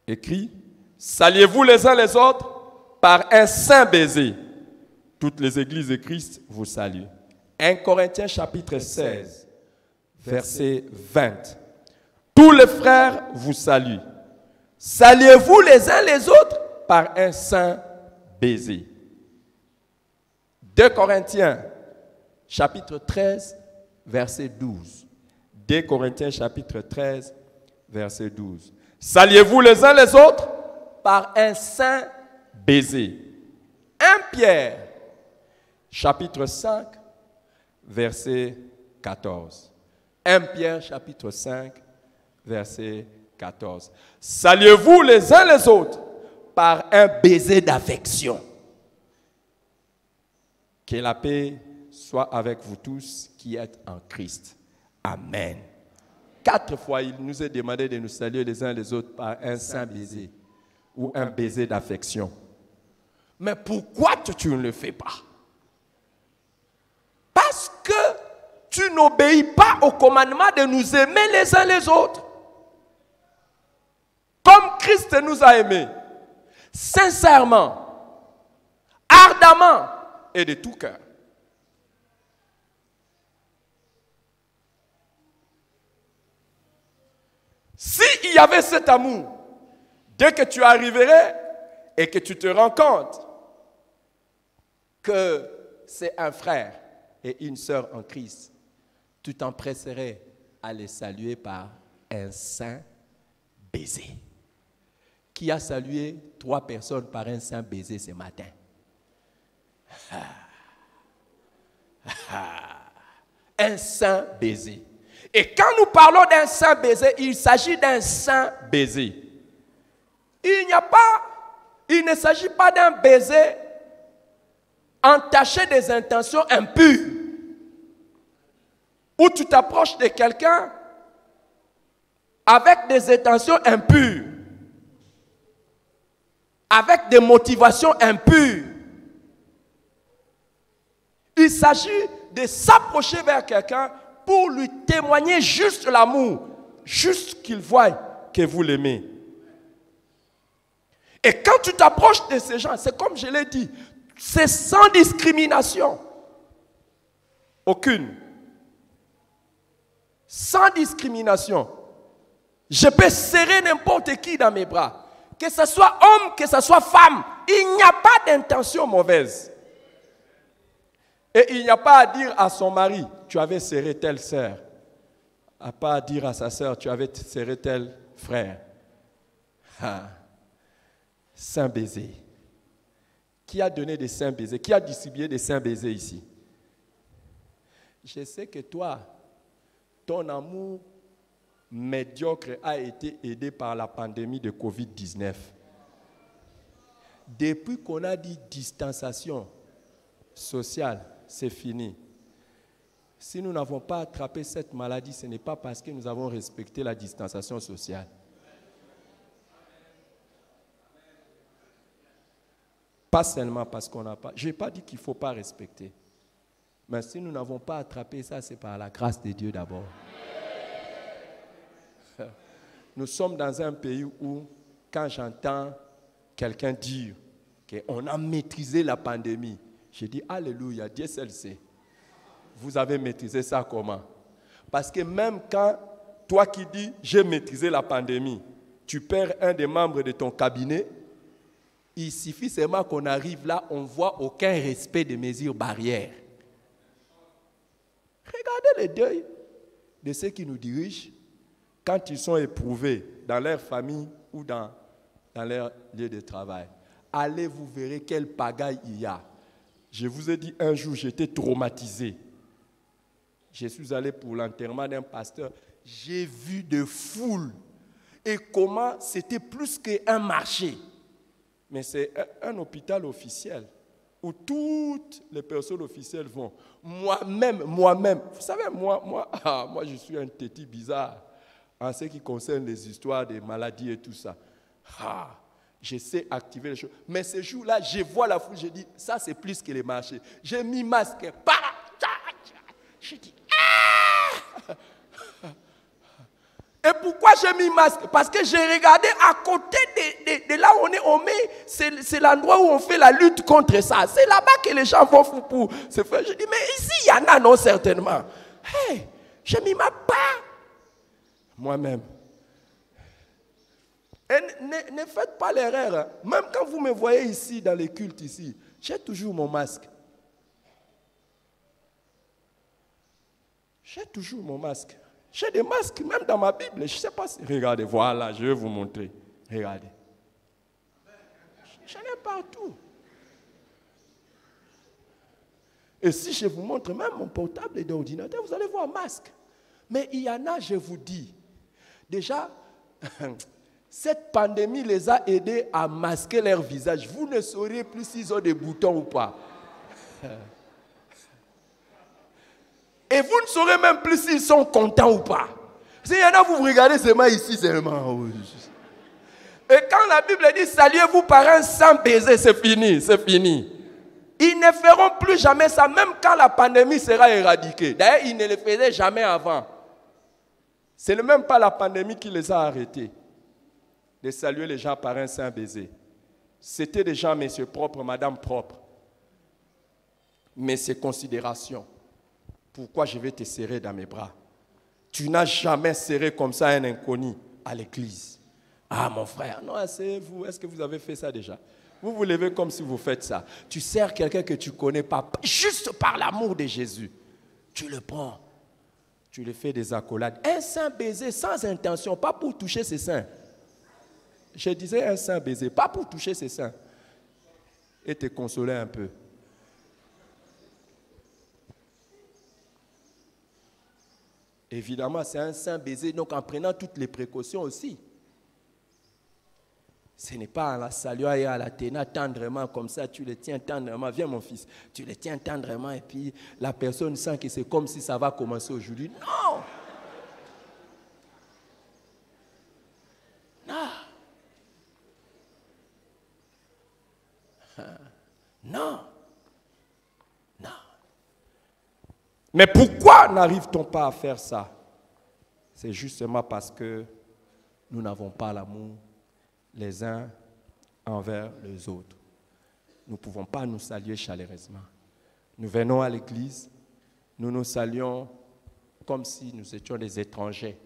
Écrit, saluez-vous les uns les autres par un saint baiser. Toutes les églises de Christ vous saluent. 1 Corinthiens chapitre 16, verset 20. Tous les frères vous saluent. Saluez-vous les uns les autres par un saint baiser. 2 Corinthiens chapitre 13, verset 12. 2 Corinthiens chapitre 13, verset 12. Saluez-vous les uns les autres par un saint baiser. 1 Pierre chapitre 5, verset 14. 1 Pierre chapitre 5, verset 14. Saluez-vous les uns les autres par un baiser d'affection. Que la paix soit avec vous tous qui êtes en Christ. Amen. 4 fois, il nous est demandé de nous saluer les uns les autres par un saint baiser ou un baiser d'affection. Mais pourquoi tu ne le fais pas? Parce que tu n'obéis pas au commandement de nous aimer les uns les autres. Comme Christ nous a aimés. Sincèrement, ardemment et de tout cœur. S'il y avait cet amour, dès que tu arriverais et que tu te rends compte que c'est un frère et une sœur en Christ, tu t'empresserais à les saluer par un saint baiser. Qui a salué 3 personnes par un saint baiser ce matin? Un saint baiser. Et quand nous parlons d'un saint baiser, il s'agit d'un saint baiser. Il ne s'agit pas d'un baiser entaché des intentions impures. Où tu t'approches de quelqu'un avec des intentions impures. Avec des motivations impures. Il s'agit de s'approcher vers quelqu'un pour lui témoigner juste l'amour, juste qu'il voie que vous l'aimez. Et quand tu t'approches de ces gens, c'est comme je l'ai dit, c'est sans discrimination. Aucune. Sans discrimination. Je peux serrer n'importe qui dans mes bras. Que ce soit homme, que ce soit femme, il n'y a pas d'intention mauvaise. Et il n'y a pas à dire à son mari, tu avais serré telle sœur. À pas à dire à sa sœur, tu avais serré tel frère. Saint baiser. Qui a donné des saints baisers? Qui a distribué des saints baisers ici? Je sais que toi, ton amour médiocre a été aidé par la pandémie de Covid-19. Depuis qu'on a dit distanciation sociale, c'est fini. Si nous n'avons pas attrapé cette maladie, ce n'est pas parce que nous avons respecté la distanciation sociale. Pas seulement parce qu'on n'a pas... Je n'ai pas dit qu'il ne faut pas respecter. Mais si nous n'avons pas attrapé ça, c'est par la grâce de Dieu d'abord. nous sommes dans un pays où, quand j'entends quelqu'un dire qu'on a maîtrisé la pandémie, je dis alléluia, Dieu seul sait. Vous avez maîtrisé ça comment? Parce que même quand toi qui dis j'ai maîtrisé la pandémie, tu perds un des membres de ton cabinet, il suffit seulement qu'on arrive là, on ne voit aucun respect des mesures barrières. Regardez le deuil de ceux qui nous dirigent quand ils sont éprouvés dans leur famille ou dans leur lieu de travail. Allez, vous verrez quelle pagaille il y a. Je vous ai dit un jour, j'étais traumatisé. Je suis allé pour l'enterrement d'un pasteur. J'ai vu de foules. Et comment c'était plus qu'un marché. Mais c'est un hôpital officiel où toutes les personnes officielles vont. Moi-même, vous savez, moi, je suis un téti bizarre en ce qui concerne les histoires des maladies et tout ça. Je sais activer les choses. Mais ce jour-là, je vois la foule, je dis, ça c'est plus que les marchés. J'ai mis masque. Je dis, Et pourquoi j'ai mis masque? Parce que j'ai regardé à côté de là où on met, c'est l'endroit où on fait la lutte contre ça. C'est là-bas que les gens vont pour se faire. Je dis, mais ici, il y en a, non, certainement. Hey, j'ai mis ma part. Moi-même. Et ne faites pas l'erreur. Hein. Même quand vous me voyez ici, dans les cultes ici, j'ai toujours mon masque. J'ai toujours mon masque. J'ai des masques, même dans ma Bible. Je ne sais pas si... Regardez, voilà, je vais vous montrer. Regardez. J'en ai partout. Et si je vous montre même mon portable et d'ordinateur, vous allez voir masque. Mais il y en a, je vous dis, déjà, cette pandémie les a aidés à masquer leur visage. Vous ne saurez plus s'ils ont des boutons ou pas. Et vous ne saurez même plus s'ils sont contents ou pas. S'il y en a, vous regardez seulement ici, seulement. Et quand la Bible dit, saluez-vous par un sans baiser, c'est fini, c'est fini. Ils ne feront plus jamais ça, même quand la pandémie sera éradiquée. D'ailleurs, ils ne le faisaient jamais avant. Ce n'est même pas la pandémie qui les a arrêtés de saluer les gens par un saint baiser. C'était des gens, messieurs propres, madame propre. Mais c'est considération. Pourquoi je vais te serrer dans mes bras? Tu n'as jamais serré comme ça un inconnu à l'église. Ah, mon frère, non, c'est vous. Est-ce que vous avez fait ça déjà? Vous vous levez comme si vous faites ça. Tu serres quelqu'un que tu ne connais pas, juste par l'amour de Jésus. Tu le prends. Tu le fais des accolades. Un saint baiser sans intention, pas pour toucher ses seins. Je disais un saint baiser, pas pour toucher ses seins. Et te consoler un peu. Évidemment, c'est un saint baiser, donc en prenant toutes les précautions aussi. Ce n'est pas en la saluant et en la tenant tendrement comme ça, tu le tiens tendrement. Viens mon fils, tu le tiens tendrement et puis la personne sent que c'est comme si ça va commencer aujourd'hui. Non! Non! Non! Non! Mais pourquoi n'arrive-t-on pas à faire ça? C'est justement parce que nous n'avons pas l'amour les uns envers les autres. Nous ne pouvons pas nous saluer chaleureusement. Nous venons à l'église, nous nous saluons comme si nous étions des étrangers.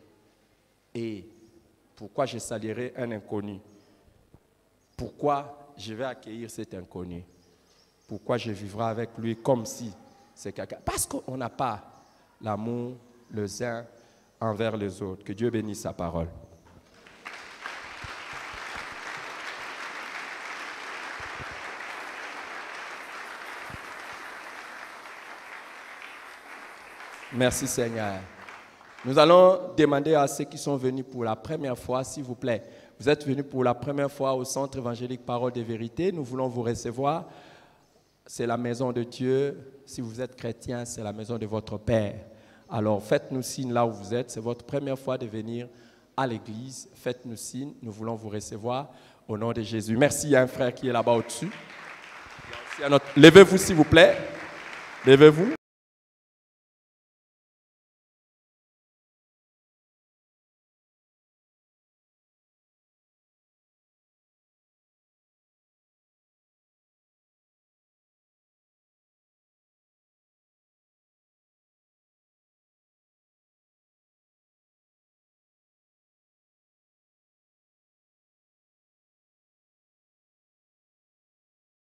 Et pourquoi je saluerai un inconnu? Pourquoi je vais accueillir cet inconnu? Pourquoi je vivrai avec lui comme si c'est quelqu'un? Parce qu'on n'a pas l'amour les uns envers les autres. Que Dieu bénisse sa parole. Merci Seigneur. Nous allons demander à ceux qui sont venus pour la première fois, s'il vous plaît. Vous êtes venus pour la première fois au Centre évangélique Parole de Vérité. Nous voulons vous recevoir. C'est la maison de Dieu. Si vous êtes chrétien, c'est la maison de votre Père. Alors faites-nous signe là où vous êtes. C'est votre première fois de venir à l'église. Faites-nous signe. Nous voulons vous recevoir au nom de Jésus. Merci, il y a un frère qui est là-bas au-dessus. Levez-vous s'il vous plaît. Levez-vous.